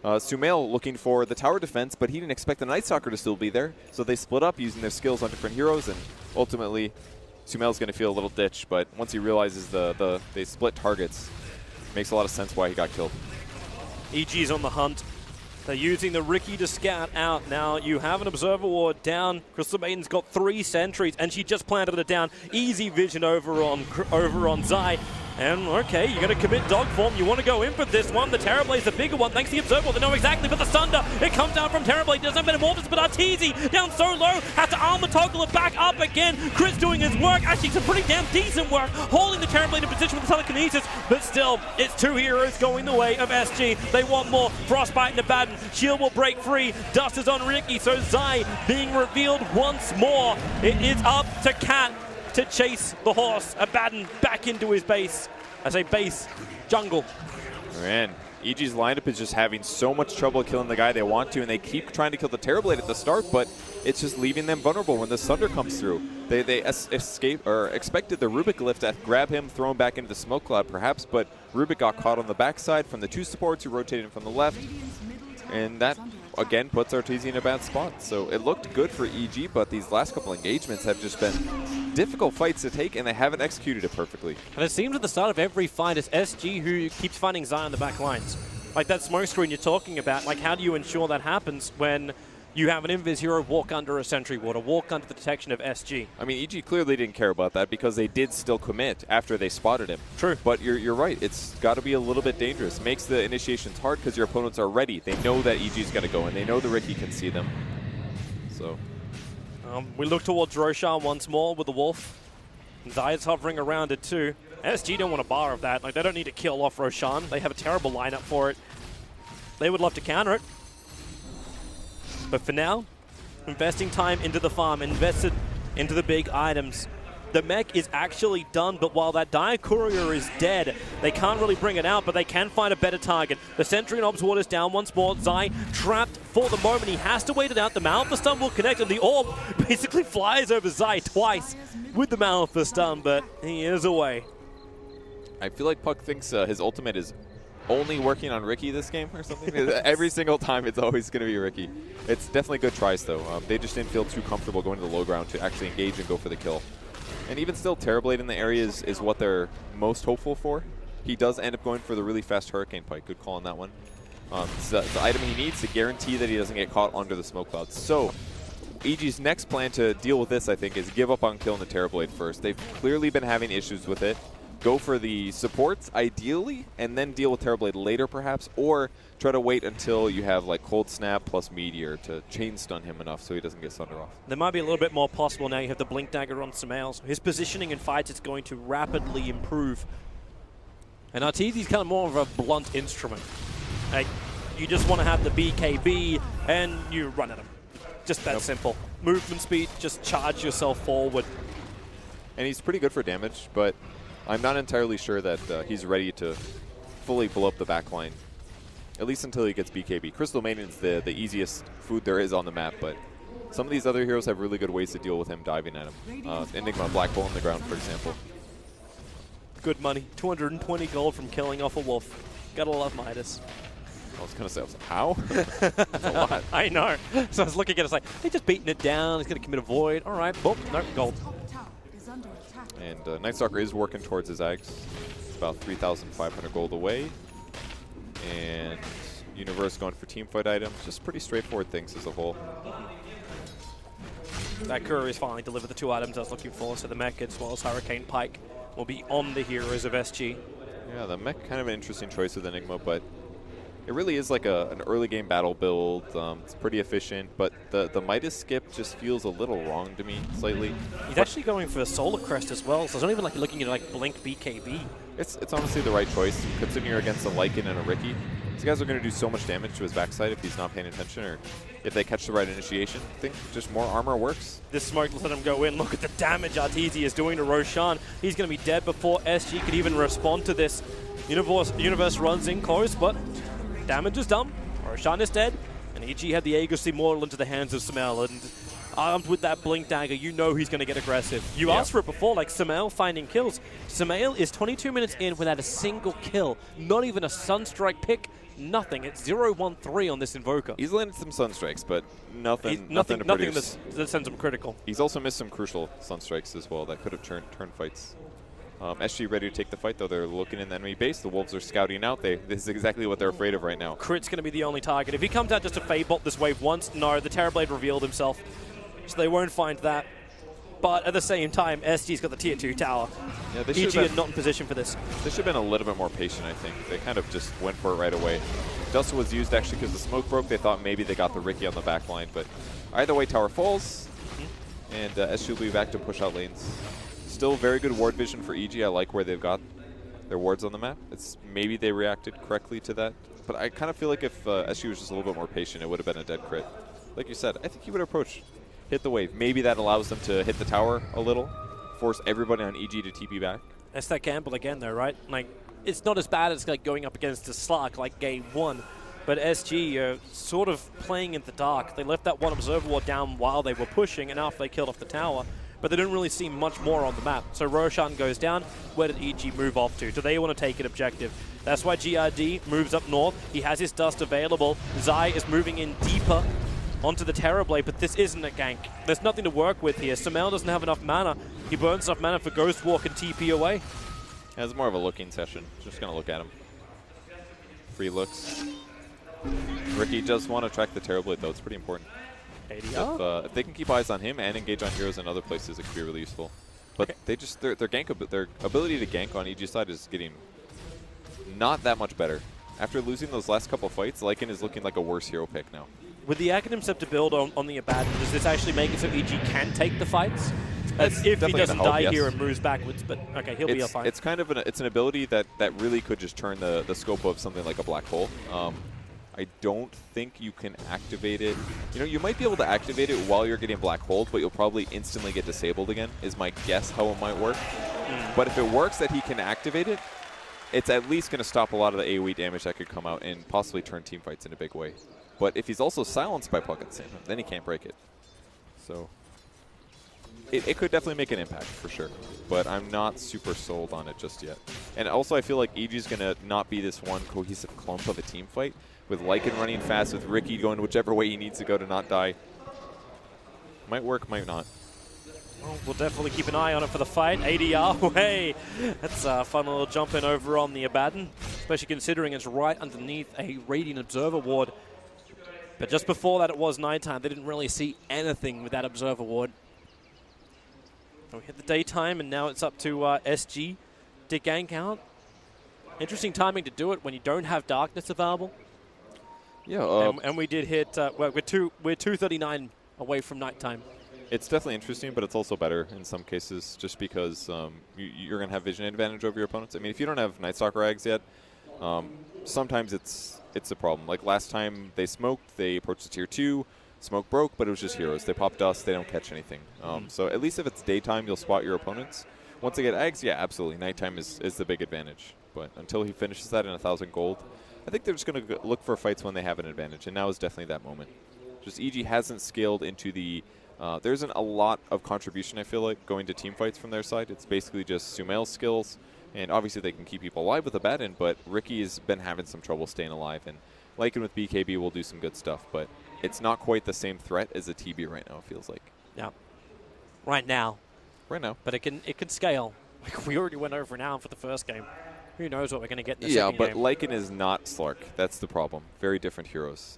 Sumail looking for the tower defense, but he didn't expect the Night Stalker to still be there, so they split up using their skills on different heroes, and ultimately Sumail's going to feel a little ditch, but once he realizes they split targets, makes a lot of sense why he got killed. EG's on the hunt. They're using the Ricky to scout out. Now you have an Observer Ward down. Crystal Maiden's got 3 sentries, and she just planted it down. Easy vision over on Zai. And okay, you're going to commit dog form. You want to go in for this one. The Terrorblade's the bigger one. Thanks to the Observer, they know exactly. But the Sunder, it comes down from Terrorblade. There's no Metamorphosis, but Arteezy down so low. Has to armor toggle it back up again. Chris doing his work. Actually, some pretty damn decent work. Holding the Terrorblade in position with the telekinesis. But still, it's 2 heroes going the way of SG. They want more. Frostbite and Abaddon. Shield will break free. Dust is on Ricky. So Zai being revealed once more. It is up to Cat to chase the horse. Abaddon back into his base. I say base, jungle. Man, EG's lineup is just having so much trouble killing the guy they want to, and they keep trying to kill the Terrorblade at the start, but it's just leaving them vulnerable when the Sunder comes through. They escape or expected the Rubik lift to grab him, throw him back into the smoke cloud perhaps, but Rubik got caught on the backside from the 2 supports who rotated him from the left, and that again puts Arteezy in a bad spot. So it looked good for EG, but these last couple engagements have just been difficult fights to take, and they haven't executed it perfectly. And it seems at the start of every fight, it's SG who keeps finding Zai on the back lines. Like that smoke screen you're talking about, like how do you ensure that happens when you have an Invis hero walk under a sentry ward or walk under the detection of SG? I mean, EG clearly didn't care about that because they did still commit after they spotted him. True. But you're right. It's got to be a little bit dangerous. Makes the initiations hard because your opponents are ready. They know that EG's going to go, and they know the Ricky can see them. So we look towards Roshan once more with the Wolf. Zai's hovering around it too. SG don't want a bar of that. Like, they don't need to kill off Roshan. They have a terrible lineup for it. They would love to counter it. But for now, investing time into the farm, invested into the big items. The mech is actually done, but while that Dire Courier is dead, they can't really bring it out, but they can find a better target. The Sentry and Obs Ward is down once more. Zai trapped for the moment. He has to wait it out. The Malphite Stun will connect, and the Orb basically flies over Zai twice with the Malphite Stun, but he is away. I feel like Puck thinks his ultimate is only working on Ricky this game or something. Every single time it's always going to be Ricky. It's definitely good tries, though. They just didn't feel too comfortable going to the low ground to actually engage and go for the kill. And even still, Terrorblade in the area is what they're most hopeful for. He does end up going for the really fast Hurricane Pike. Good call on that one. It's the item he needs to guarantee that he doesn't get caught under the smoke clouds. So, EG's next plan to deal with this, I think, is give up on killing the Terrorblade first. They've clearly been having issues with it. Go for the supports, ideally, and then deal with Terrorblade later, perhaps, or try to wait until you have like Cold Snap plus Meteor to chain stun him enough so he doesn't get Sunder off. There might be a little bit more possible now. You have the Blink Dagger on Samael. So his positioning in fights is going to rapidly improve. And Arteezy's kind of more of a blunt instrument. Like, you just want to have the BKB and you run at him. Just that simple. Movement speed, just charge yourself forward. And he's pretty good for damage, but I'm not entirely sure that he's ready to fully blow up the backline, at least until he gets BKB. Crystal Maiden's the easiest food there is on the map, but some of these other heroes have really good ways to deal with him diving at him. Enigma, Black Hole on the ground, for example. Good money. 220 gold from killing off a wolf. Gotta love Midas. I was going to say, how? That's a lot. I know. So I was looking at it, it's like, they're just beating it down. He's going to commit a void. All right, boom, no, gold. And Night Stalker is working towards his Ags. It's about 3,500 gold away. And Universe going for teamfight items. Just pretty straightforward things as a whole. That Courier's finally delivered the 2 items I was looking for, so the mech as well as Hurricane Pike will be on the heroes of SG. Yeah, the mech kind of an interesting choice with Enigma, but it really is like an early game battle build. It's pretty efficient, but the Midas skip just feels a little wrong to me slightly. He's actually going for a Solar Crest as well, so it's not even like you're looking at like Blink BKB. It's honestly the right choice, considering you're against a Lycan and a Ricky. These guys are going to do so much damage to his backside if he's not paying attention, or if they catch the right initiation. I think just more armor works. This smoke will let him go in. Look at the damage Arteezy is doing to Roshan. He's going to be dead before SG could even respond to this. Universe runs in close, but damage is done. Roshan is dead, and EG had the Aegis Immortal into the hands of Samael, and armed with that Blink Dagger, you know he's going to get aggressive. You asked for it before, like Samael finding kills. Samael is 22 minutes in without a single kill, not even a Sunstrike pick, nothing. It's 0-1-3 on this Invoker. He's landed some Sunstrikes, but nothing to nothing produce. that sends him critical. He's also missed some crucial Sunstrikes as well that could have turned fights. SG ready to take the fight, though. They're looking in the enemy base. The Wolves are scouting out. This is exactly what they're afraid of right now. Crit's going to be the only target. If he comes out just to Fadebolt this wave once, no, the Terrorblade revealed himself. So they won't find that. But at the same time, SG's got the tier 2 tower. Yeah, EG are not in position for this. They should have been a little bit more patient, I think. They kind of just went for it right away. Dust was used actually because the smoke broke. They thought maybe they got the Ricky on the back line. But either way, tower falls. And SG will be back to push out lanes. Still very good ward vision for EG. I like where they've got their wards on the map. It's maybe they reacted correctly to that. But I kind of feel like if SG was just a little bit more patient, it would have been a dead crit. Like you said, I think he would approach, hit the wave. Maybe that allows them to hit the tower a little, force everybody on EG to TP back. That's that gamble again, though, right? Like, it's not as bad as like going up against a Slark like game 1. But SG are sort of playing in the dark. They left that one Observer Ward down while they were pushing, and after they killed off the tower. But they didn't really see much more on the map. So Roshan goes down. Where did EG move off to? Do they want to take an objective? That's why GRD moves up north. He has his dust available. Zai is moving in deeper onto the Terrorblade, but this isn't a gank. There's nothing to work with here. Samael doesn't have enough mana. He burns enough mana for Ghost Walk and TP away. Yeah, it's more of a looking session. Just going to look at him. Free looks. Ricky does want to track the Terrorblade, though. It's pretty important. If they can keep eyes on him and engage on heroes in other places, it could be really useful. But they just their ability to gank on EG side is getting not that much better. After losing those last couple fights, Lycan is looking like a worse hero pick now. With the Academ Scepter build on the Abaddon, does this actually make it so EG can take the fights? If he doesn't die here and moves backwards, but okay, he'll be fine. It's kind of an ability that really could just turn the scope of something like a Black Hole. I don't think you can activate it. You know, you might be able to activate it while you're getting Black Hole, but you'll probably instantly get disabled again, is my guess how it might work. But if it works that he can activate it, it's at least going to stop a lot of the AoE damage that could come out and possibly turn teamfights in a big way. But if he's also silenced by Puck at the same time, then he can't break it. So it could definitely make an impact for sure, but I'm not super sold on it just yet. And also, I feel like EG's going to not be this one cohesive clump of a team fight, with Lycan running fast, with Ricky going whichever way he needs to go to not die. Might work, might not. Well, we'll definitely keep an eye on it for the fight. ADR away. That's a fun little jump in over on the Abaddon, especially considering it's right underneath a Radiant Observer Ward. But just before that, it was nighttime. They didn't really see anything with that Observer Ward. So we hit the daytime, and now it's up to SG to gank out. Interesting timing to do it when you don't have darkness available. Yeah, and we did hit. We're 239 away from nighttime. it's definitely interesting, but it's also better in some cases, just because you're going to have vision advantage over your opponents. I mean, if you don't have Night Stalker Ags yet, sometimes it's a problem. Like last time they smoked, they approached the tier 2, smoke broke, but it was just heroes. They pop dust, they don't catch anything. So at least if it's daytime, you'll spot your opponents. Once they get Ags, yeah, absolutely. Nighttime is the big advantage. But until he finishes that in 1,000 gold, I think they're just going to look for fights when they have an advantage, and now is definitely that moment. Just EG hasn't scaled into the... there isn't a lot of contribution, I feel like, going to team fights from their side. It's basically just Sumail's skills, and obviously they can keep people alive with Abaddon, but Ricky has been having some trouble staying alive, and Lycan with BKB will do some good stuff, but it's not quite the same threat as a TB right now, it feels like. Yeah. Right now. Right now. But it can scale. Like we already went over an hour for the first game. Who knows what we're going to get in the Yeah, second but game. Lycan is not Slark. That's the problem. Very different heroes.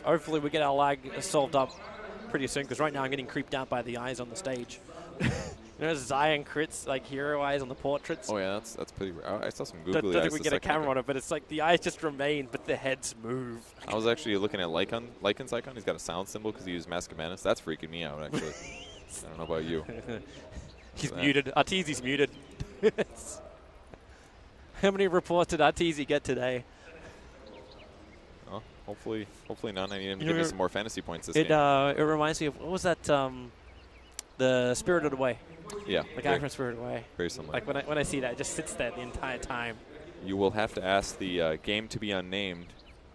Hopefully we get our lag solved up pretty soon, because right now I'm getting creeped out by the eyes on the stage. You know, Zion crits, like hero eyes on the portraits. Oh yeah, that's pretty rare. I saw some Don't googly eyes. think we get a camera on it, but it's like the eyes just remain, but the heads move. I was actually looking at Lycan's icon. He's got a sound symbol because he used Mask of Madness. That's freaking me out, actually. I don't know about you. He's muted. Arteezy's muted. How many reports did Arteezy get today? Oh, hopefully none. I need him to give me some more fantasy points this It game. it reminds me of, what was that? The Spirited Away. Yeah, The guy from Spirited Away. very similar. Like when I see that, it just sits there the entire time. You will have to ask the game to be unnamed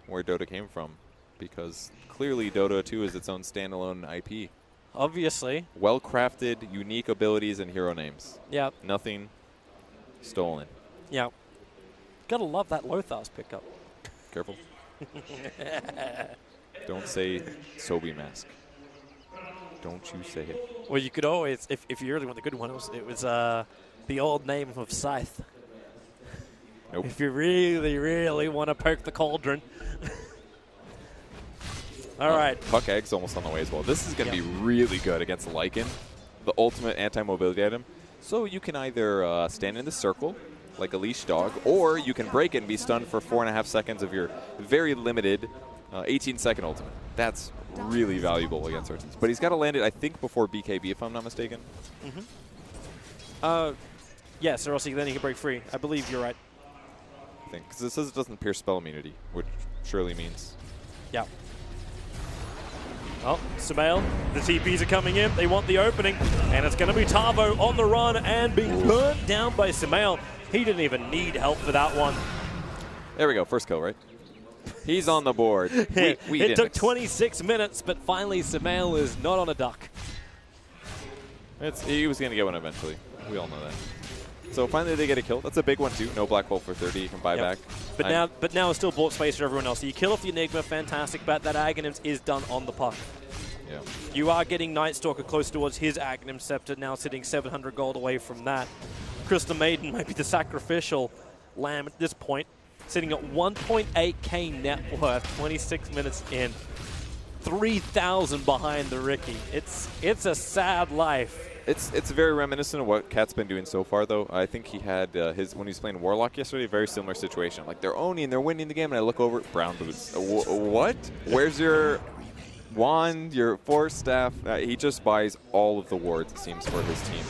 where Dota came from, because clearly Dota 2 is its own standalone IP. Obviously. Well-crafted, unique abilities and hero names. Yeah. Nothing stolen. Yeah. Gotta love that Lothar's pickup. Careful. Don't say Sobi Mask. Don't you say it. Well, you could always, if you really want the good one, it was the old name of Scythe. Nope. If you really, really want to poke the cauldron. All right. Puck Egg's almost on the way as well. This is going to be really good against Lycan, the ultimate anti-mobility item. So you can either stand in the circle like a leash dog, or you can break it and be stunned for 4.5 seconds of your very limited 18-second ultimate. That's really valuable against Ortiz. But he's got to land it, I think, before BKB, if I'm not mistaken. Yes, or else then he can break free. I believe you're right. I think. Because it says it doesn't pierce spell immunity, which surely means. Yeah. Well, Sumail, the TPs are coming in. They want the opening. And it's going to be Tavo on the run and being burnt down by Sumail. He didn't even need help for that one. There we go. First kill, right? He's on the board. It took 26 minutes, but finally Sumail is not on a duck. He was going to get one eventually. We all know that. So finally they get a kill. That's a big one too. No black hole for 30. You can buy back. But now it's still bought space for everyone else. So you kill off the Enigma, fantastic, but that Aghanim is done on the puck. Yeah. You are getting Night Stalker close towards his Aghanim Scepter, now sitting 700 gold away from that. Crystal Maiden might be the sacrificial lamb at this point, sitting at 1.8k net worth, 26 minutes in. 3,000 behind the Ricky. It's a sad life. It's very reminiscent of what Cat's been doing so far, though. I think he had when he was playing Warlock yesterday, a very similar situation. Like, they're owning, they're winning the game, and I look over, brown boots. What? Where's your wand, your force staff? He just buys all of the wards, it seems, for his team.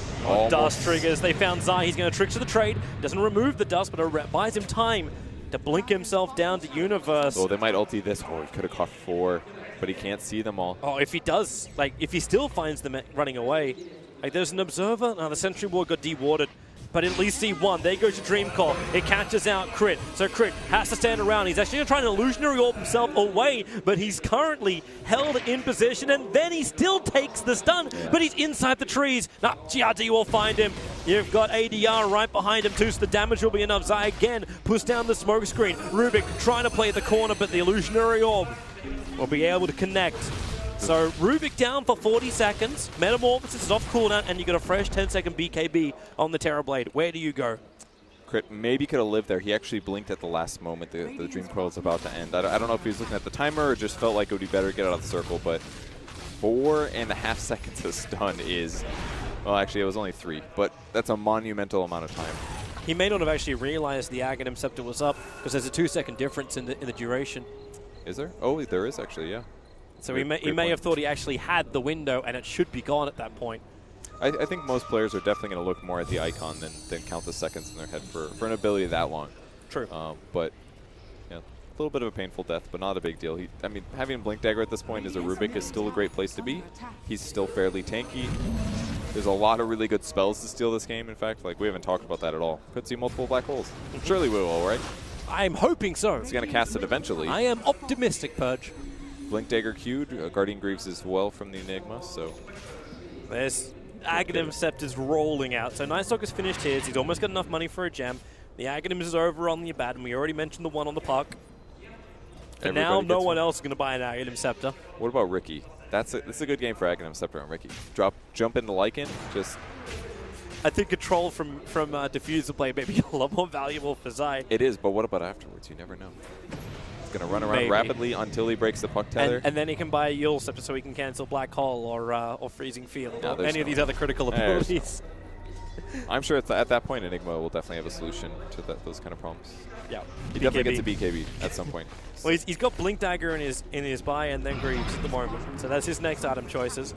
Dust triggers. They found Zai. He's going to trick to the trade. Doesn't remove the dust, but it buys him time to blink himself down to Universe. Oh, they might ulti this. Oh, he could have caught 4, but he can't see them all. Oh, if he does, like, if he still finds them running away. Like, there's an Observer. Now, the Sentry Ward got dewarded. but at least see one. There goes your Dream Core. It catches out Crit. So Crit has to stand around. He's actually going to try an illusionary orb himself away, but he's currently held in position, and then he still takes the stun, but he's inside the trees. Now, GRD will find him. You've got ADR right behind him too, so the damage will be enough. Zai again puts down the smoke screen. Rubik trying to play the corner, but the illusionary orb will be able to connect. So Rubik down for 40 seconds. Metamorphosis is off cooldown, and you got a fresh 10-second BKB on the Terrorblade. Where do you go? Crit maybe could have lived there. He actually blinked at the last moment. The Dream Coil is about to end. I don't know if he was looking at the timer or just felt like it would be better to get out of the circle, but 4.5 seconds of stun is, well, actually it was only 3, but that's a monumental amount of time. He may not have actually realized the Aghanim Scepter was up, because there's a 2-second difference in the duration. Is there? Oh, there is actually, yeah. So he may have thought he actually had the window, and it should be gone at that point. I think most players are definitely going to look more at the icon than count the seconds in their head for an ability that long. True. But yeah, a little bit of a painful death, but not a big deal. I mean, having Blink Dagger at this point as a Rubik is still a great place to be. He's still fairly tanky. There's a lot of really good spells to steal this game, in fact. Like, we haven't talked about that at all. Could see multiple black holes. Surely we will, right? I'm hoping so. He's going to cast it eventually. I am optimistic, Purge. Blink Dagger queued, Guardian Greaves as well from the Enigma, so... There's Aghanim Scepter's rolling out. So Night Stalker's finished his. He's almost got enough money for a gem. The Aghanim is over on the Abaddon. We already mentioned the one on the puck. For now, no one else is going to buy an Aghanim Scepter. What about Ricky? That's a good game for Aghanim Scepter on Ricky. Jump into Lycan, just... I think control from Diffuser Blade may be a lot more valuable for Zai. It is, but what about afterwards? You never know. He's going to run around rapidly until he breaks the puck tether. And then he can buy a Yule Scepter so he can cancel Black Hole or Freezing Field or any of these other critical abilities. I'm sure at that point Enigma will definitely have a solution to those kind of problems. Yeah, he definitely gets a BKB at some point. Well, he's got Blink Dagger in his buy and then Greaves at the moment, so that's his next item choices.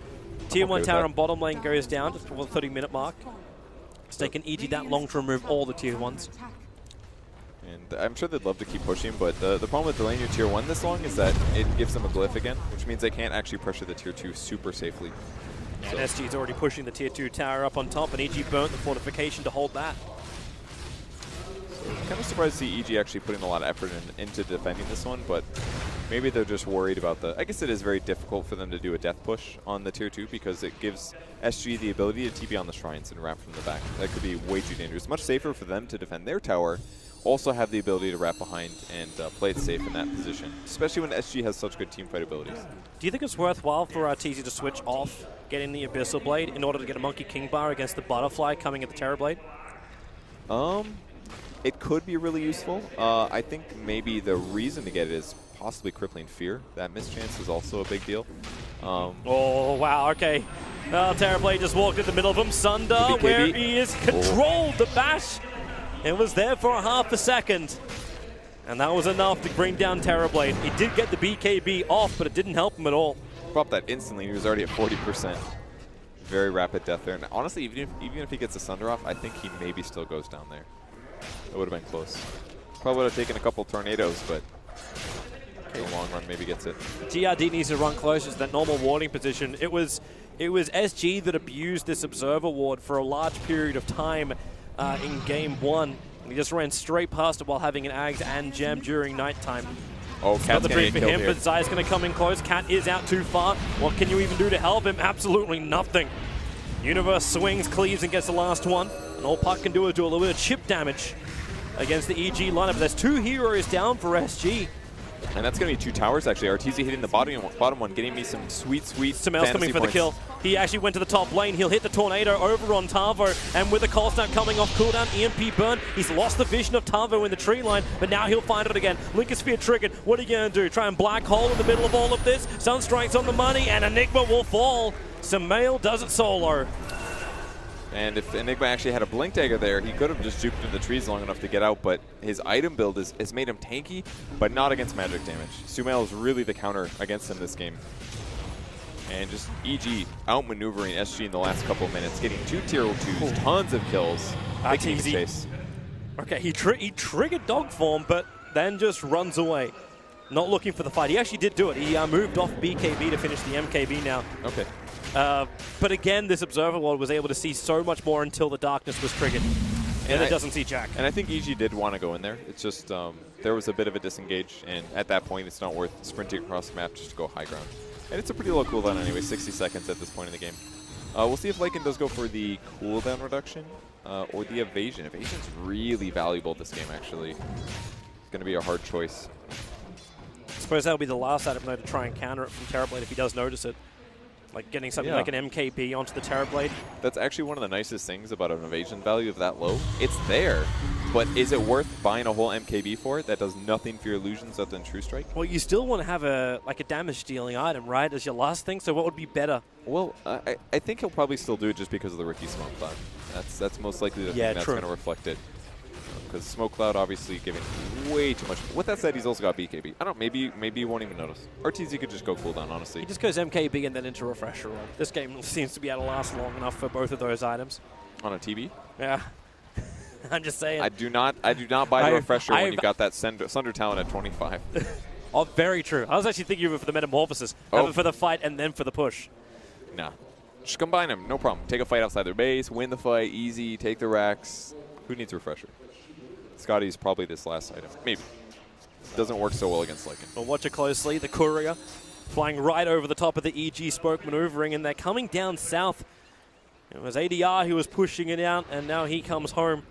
Tier 1 tower on bottom lane goes down just before the 30-minute mark. It's taken EG that long to remove all the Tier 1s. And I'm sure they'd love to keep pushing, but the problem with delaying your Tier 1 this long is that it gives them a glyph again, which means they can't actually pressure the Tier 2 super safely. And SG's already pushing the Tier 2 tower up on top, and EG burnt the fortification to hold that. So I'm kind of surprised to see EG actually putting a lot of effort into defending this one, but maybe they're just worried about I guess it is very difficult for them to do a death push on the Tier 2 because it gives SG the ability to TP on the shrines and wrap from the back. That could be way too dangerous. Much safer for them to defend their tower, also have the ability to wrap behind and play it safe in that position, especially when SG has such good teamfight abilities. Do you think it's worthwhile for TZ to switch off getting the Abyssal Blade in order to get a Monkey King bar against the Butterfly coming at the Terrorblade? It could be really useful. I think maybe the reason to get it is possibly Crippling Fear. That mischance is also a big deal. Oh, wow, okay. Terrorblade just walked in the middle of him. Sunder, where he is, controlled the bash. It was there for a half a second. And that was enough to bring down Terrorblade. He did get the BKB off, but it didn't help him at all. Popped that instantly. He was already at 40%. Very rapid death there. And honestly, even if he gets a Sunder off, I think he maybe still goes down there. It would have been close. Probably would have taken a couple tornadoes, but in the long run, maybe gets it. GRD needs to run closer to that normal warding position. It was SG that abused this Observer ward for a large period of time in Game 1. He just ran straight past it while having an Ags and Gem during nighttime. Oh, Cat's the dream for him, here. but Zai's going to come in close. Cat is out too far. What can you even do to help him? Absolutely nothing. Universe swings, cleaves, and gets the last one. And all Puck can do is do a little bit of chip damage against the EG lineup. But there's 2 heroes down for SG. And that's going to be 2 towers, actually. RTZ hitting the bottom one, getting me some sweet Sumail's coming for the kill. He actually went to the top lane. He'll hit the Tornado over on Tavo. And with the Cold Snap coming off cooldown, EMP burn. He's lost the vision of Tavo in the tree line, but now he'll find it again. Linker Sphere triggered. What are you going to do? Try and Black Hole in the middle of all of this? Sunstrike's on the money, and Enigma will fall. Sumail does it solo. And if Enigma actually had a Blink Dagger there, he could have just juked in the trees long enough to get out, but his item build has made him tanky, but not against magic damage. Sumail is really the counter against him this game. And just EG outmaneuvering SG in the last couple of minutes, getting 2 Tier 2s, tons of kills. That's easy. Chase. Okay, he triggered dog form, but then just runs away. Not looking for the fight. He actually did do it. He moved off BKB to finish the MKB now. Okay. But again, this Observer Ward was able to see so much more until the darkness was triggered. and it doesn't see Jack. And I think EG did want to go in there. It's just there was a bit of a disengage, and at that point, it's not worth sprinting across the map just to go high ground. And it's a pretty low cooldown anyway, 60 seconds at this point in the game. We'll see if Lycan does go for the cooldown reduction or the evasion. Evasion's really valuable this game, actually. It's going to be a hard choice. I suppose that'll be the last item though to try and counter it from Terrorblade if he does notice it. Like getting something like an MKB onto the Terrorblade. That's actually one of the nicest things about an evasion value of that low. It's there, but is it worth buying a whole MKB for it that does nothing for your illusions other than True Strike? Well, you still want to have a damage dealing item, right, as your last thing. So what would be better? Well, I think he'll probably still do it just because of the Rookie Smoke Cloud. That's most likely the thing that's going to reflect it. Because Smoke Cloud obviously giving way too much. With that said, he's also got BKB. I don't know, maybe you won't even notice. RTZ could just go cooldown, honestly. He just goes MKB and then into Refresher Roll. This game seems to be able to last long enough for both of those items. On a TB? Yeah. I'm just saying. I do not buy the Refresher when you got that Sunder talent at 25. Oh, very true. I was actually thinking of it for the Metamorphosis. Have it for the fight and then for the push. Nah. Just combine them, no problem. Take a fight outside their base, win the fight, easy, take the racks. Who needs Refresher? Scotty's probably this last item. Maybe. Doesn't work so well against Lycan. Well, watch it closely. The Courier flying right over the top of the EG Spoke maneuvering, and they're coming down south. It was ADR who was pushing it out, and now he comes home.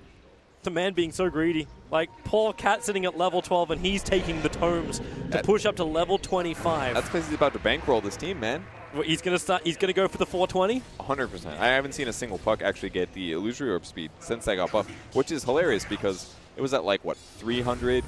The man being so greedy. Like, poor Cat sitting at level 12, and he's taking the tomes to push up to level 25. That's because he's about to bankroll this team, man. He's going to go for the 420? 100%. I haven't seen a single puck actually get the Illusory Orb speed since I got buffed, which is hilarious because it was at like, what, 300,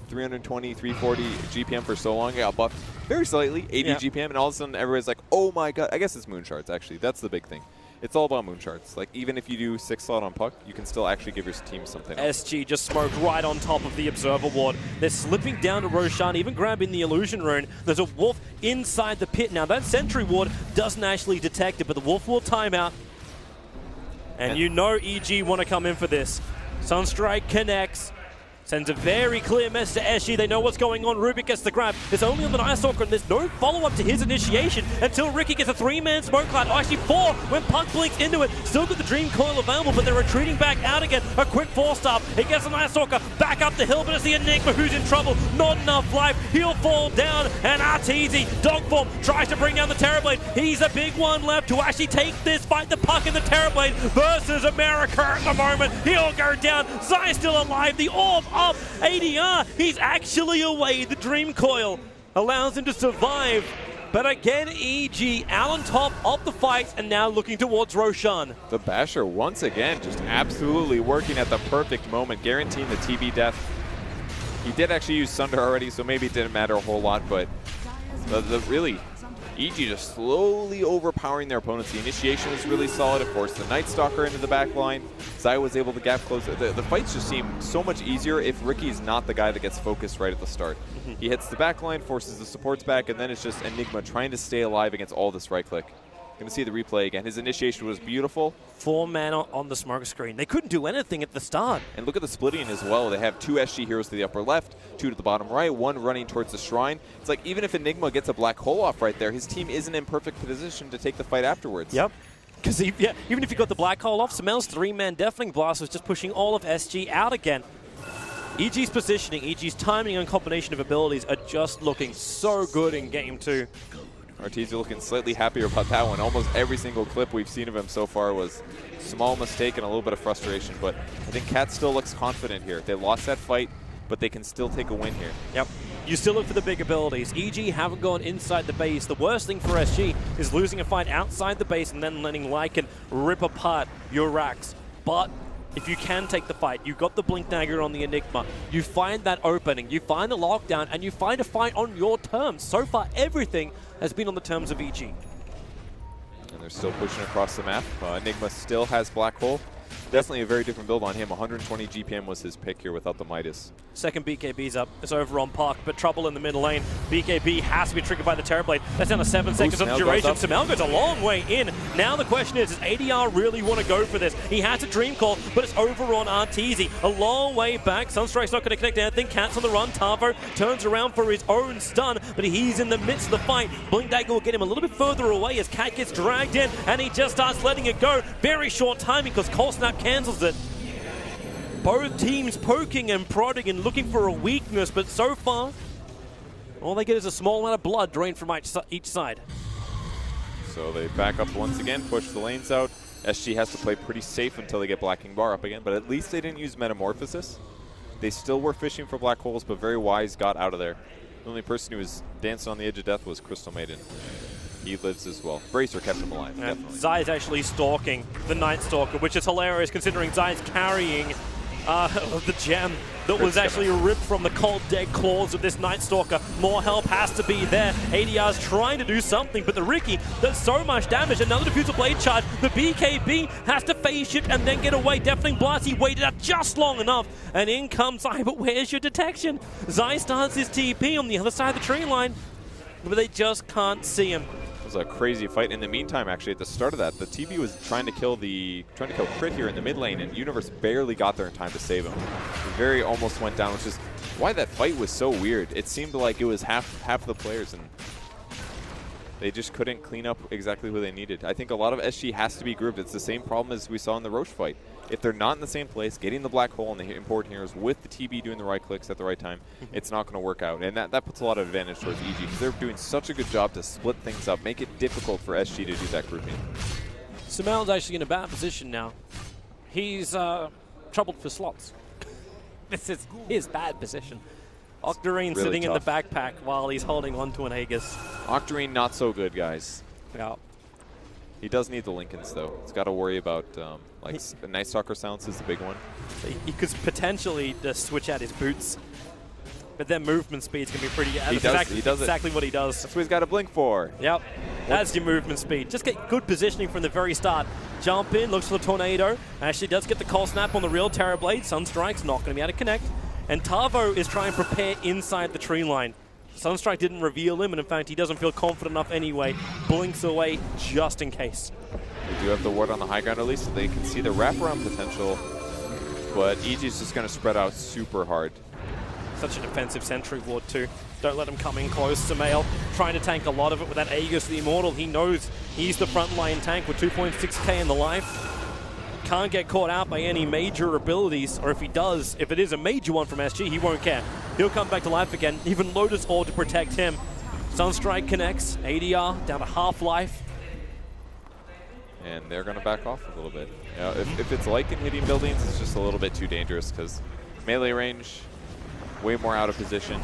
320, 340 GPM for so long. It got buffed very slightly, 80 GPM, and all of a sudden everybody's like, oh my god. I guess it's moon shards, actually. That's the big thing. It's all about moon shards. Like, even if you do 6 slot on puck, you can still actually give your team something else. SG just smoked right on top of the Observer Ward. They're slipping down to Roshan, even grabbing the Illusion Rune. There's a Wolf inside the pit now. That Sentry Ward doesn't actually detect it, but the Wolf will time out. And you know EG want to come in for this. Sunstrike connects. Sends a very clear message to SG. They know what's going on. Rubik gets the grab. It's only on the Night Stalker, and there's no follow-up to his initiation until Ricky gets a 3-man smoke cloud. Oh, actually 4 when Puck blinks into it. Still got the Dream Coil available, but they're retreating back out again. A quick 4-star. He gets the Night Stalker back up the hill, but it's the Enigma who's in trouble. Not enough life. He'll fall down, and Arteezy, dog form, tries to bring down the Terrorblade. He's a big one left to actually take this fight. The Puck and the Terrorblade versus America at the moment. He'll go down. Zai's still alive. The orb up. ADR, he's actually away. The Dream Coil allows him to survive. But again, EG out on top of the fight and now looking towards Roshan. The Basher once again just absolutely working at the perfect moment, guaranteeing the TV death. He did actually use Sunder already, so maybe it didn't matter a whole lot, but really, EG just slowly overpowering their opponents. The initiation was really solid, of course. The Night Stalker into the back line. Zai was able to gap close. The fights just seem so much easier if Ricky's not the guy that gets focused right at the start. He hits the back line, forces the supports back, and then it's just Enigma trying to stay alive against all this right click. Going to see the replay again. His initiation was beautiful. 4 mana on the smoke screen. They couldn't do anything at the start. And look at the splitting as well. They have 2 SG heroes to the upper left, 2 to the bottom right, 1 running towards the shrine. It's like even if Enigma gets a black hole off right there, his team isn't in perfect position to take the fight afterwards. Yep. Because even if you got the black hole off, Samel's 3-man Deafening Blast was just pushing all of SG out again. EG's positioning, EG's timing and combination of abilities are just looking so good in Game 2. Arteezy looking slightly happier about that one. Almost every single clip we've seen of him so far was small mistake and a little bit of frustration, but I think Cat still looks confident here. They lost that fight, but they can still take a win here. Yep. You still look for the big abilities. EG haven't gone inside the base. The worst thing for SG is losing a fight outside the base and then letting Lycan rip apart your racks. But if you can take the fight, you've got the Blink Dagger on the Enigma, you find that opening, you find the lockdown, and you find a fight on your terms. So far, everything has been on the terms of EG. And they're still pushing across the map. Enigma still has Black Hole. Definitely a very different build on him. 120 GPM was his pick here without the Midas. Second BKB's up. It's over on Park, but trouble in the middle lane. BKB has to be triggered by the Terrorblade. That's down to 7 seconds of duration. Samel goes a long way in. Now the question is, does ADR really want to go for this? He has a Dream Call, but it's over on Arteezy. A long way back. Sunstrike's not going to connect anything. Cat's on the run. Tavo turns around for his own stun, but he's in the midst of the fight. Blink Dagger will get him a little bit further away as Cat gets dragged in, and he just starts letting it go. Very short timing because Cold Snap cancels it. Both teams poking and prodding and looking for a weakness, but so far, all they get is a small amount of blood drained from each side. So they back up once again, push the lanes out. SG has to play pretty safe until they get Black King Bar up again, but at least they didn't use Metamorphosis. They still were fishing for black holes, but very wise got out of there. The only person who was dancing on the edge of death was Crystal Maiden. He lives as well. Bracer kept him alive, And definitely. Zai's actually stalking the Night Stalker, which is hilarious considering Zai's carrying the gem that was actually ripped from the cold dead claws of this Night Stalker. More help has to be there. ADR's trying to do something, but the Riki does so much damage. Another diffusal blade charge. The BKB has to phase shift and then get away. Deafening Blast, he waited out just long enough, and in comes Zai, but where's your detection? Zai starts his TP on the other side of the tree line, but they just can't see him. It was a crazy fight. In the meantime, actually, at the start of that, the TV was trying to kill Crit here in the mid lane, and Universe barely got there in time to save him. He very almost went down, which is why that fight was so weird. It seemed like it was half the players, and they just couldn't clean up exactly who they needed. I think a lot of SG has to be grouped. It's the same problem as we saw in the Roche fight. If they're not in the same place, getting the black hole and the important heroes with the TB doing the right clicks at the right time, it's not going to work out. And that puts a lot of advantage towards EG because they're doing such a good job to split things up, make it difficult for SG to do that grouping. Sumel's actually in a bad position now. He's troubled for slots. This is his bad position. Octarine really sitting tough. in the backpack while he's holding onto an Aegis. Octarine, not so good, guys. Yeah. He does need the Lincolns, though. He's got to worry about, the Night Stalker silence is the big one. He could potentially just switch out his boots, but their movement speed's going to be pretty... He does exactly what he does. That's what he's got to blink for. Yep, that's your movement speed. Just get good positioning from the very start. Jump in, looks for the tornado. Actually does get the cold snap on the real Terrorblade. Sunstrike's not going to be able to connect. And Tavo is trying to prepare inside the tree line. Sunstrike didn't reveal him, and in fact, he doesn't feel confident enough anyway. Blinks away just in case. They do have the ward on the high ground at least, so they can see the wraparound potential. But EG's just going to spread out super hard. Such a defensive sentry ward too. Don't let him come in close. Sumail trying to tank a lot of it with that Aegis the Immortal. He knows he's the frontline tank with 2.6k in the life. Can't get caught out by any major abilities, or if he does, if it is a major one from SG, he won't care. He'll come back to life again. Even Lotus Orb to protect him. Sunstrike connects. ADR down to half life. And they're going to back off a little bit. If it's like in hitting buildings, it's just a little bit too dangerous because melee range, way more out of position.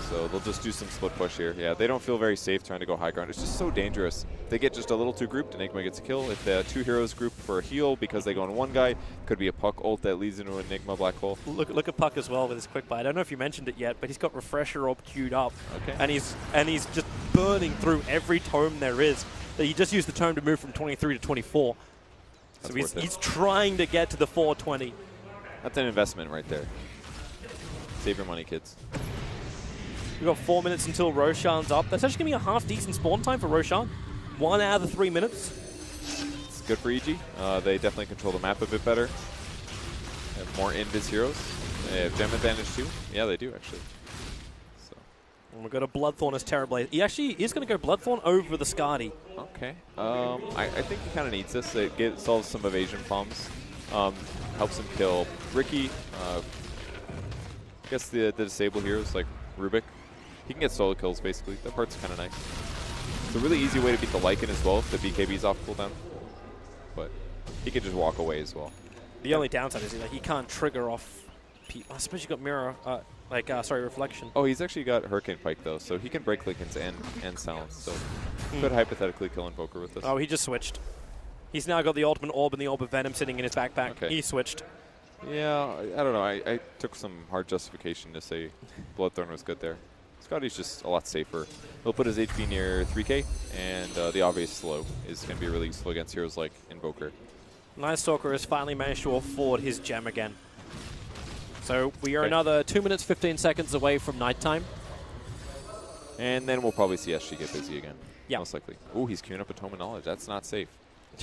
So they'll just do some split push here. Yeah, they don't feel very safe trying to go high ground. It's just so dangerous. They get just a little too grouped, Enigma gets a kill. If the two heroes group for a heal because they go on one guy, could be a Puck ult that leads into Enigma black hole. Look at Puck as well with his quick buy. I don't know if you mentioned it yet, but he's got Refresher Orb queued up. Okay. And he's just burning through every tome there is. He just used the tome to move from 23 to 24. That's So worth it. he's trying to get to the 420. That's an investment right there. Save your money, kids. We've got 4 minutes until Roshan's up. That's actually going to be a half-decent spawn time for Roshan. 1 out of the 3 minutes. It's good for EG. They definitely control the map a bit better. Have more invis heroes. They have gem advantage too. Yeah, they do actually. So. And we've got a Bloodthorn as Terrorblade. He actually is going to go Bloodthorn over the Skadi. Okay. I think he kind of needs this. It solves some evasion problems. Helps him kill Riki. I guess the disable heroes like Rubik. He can get solo kills basically. That part's kind of nice. It's a really easy way to beat the Lycan as well if the BKB's off cooldown. But he could just walk away as well. The only downside is that he can't trigger off... I suppose you got Mirror... Reflection. Oh, he's actually got Hurricane Pike though, so he can break Lycans and Silence. So could hypothetically kill Invoker with this. Oh, he just switched. He's now got the Ultimate Orb and the Orb of Venom sitting in his backpack. Okay. He switched. Yeah, I don't know. I took some hard justification to say Bloodthorn was good there. Scotty's just a lot safer. He'll put his HP near 3k, and the obvious slow is going to be really useful against heroes like Invoker. Night Stalker has finally managed to afford his gem again. So we are Okay. another 2 minutes, 15 seconds away from nighttime. And then we'll probably see SG get busy again. Yeah. Most likely. Ooh, he's queuing up a Tome of Knowledge. That's not safe.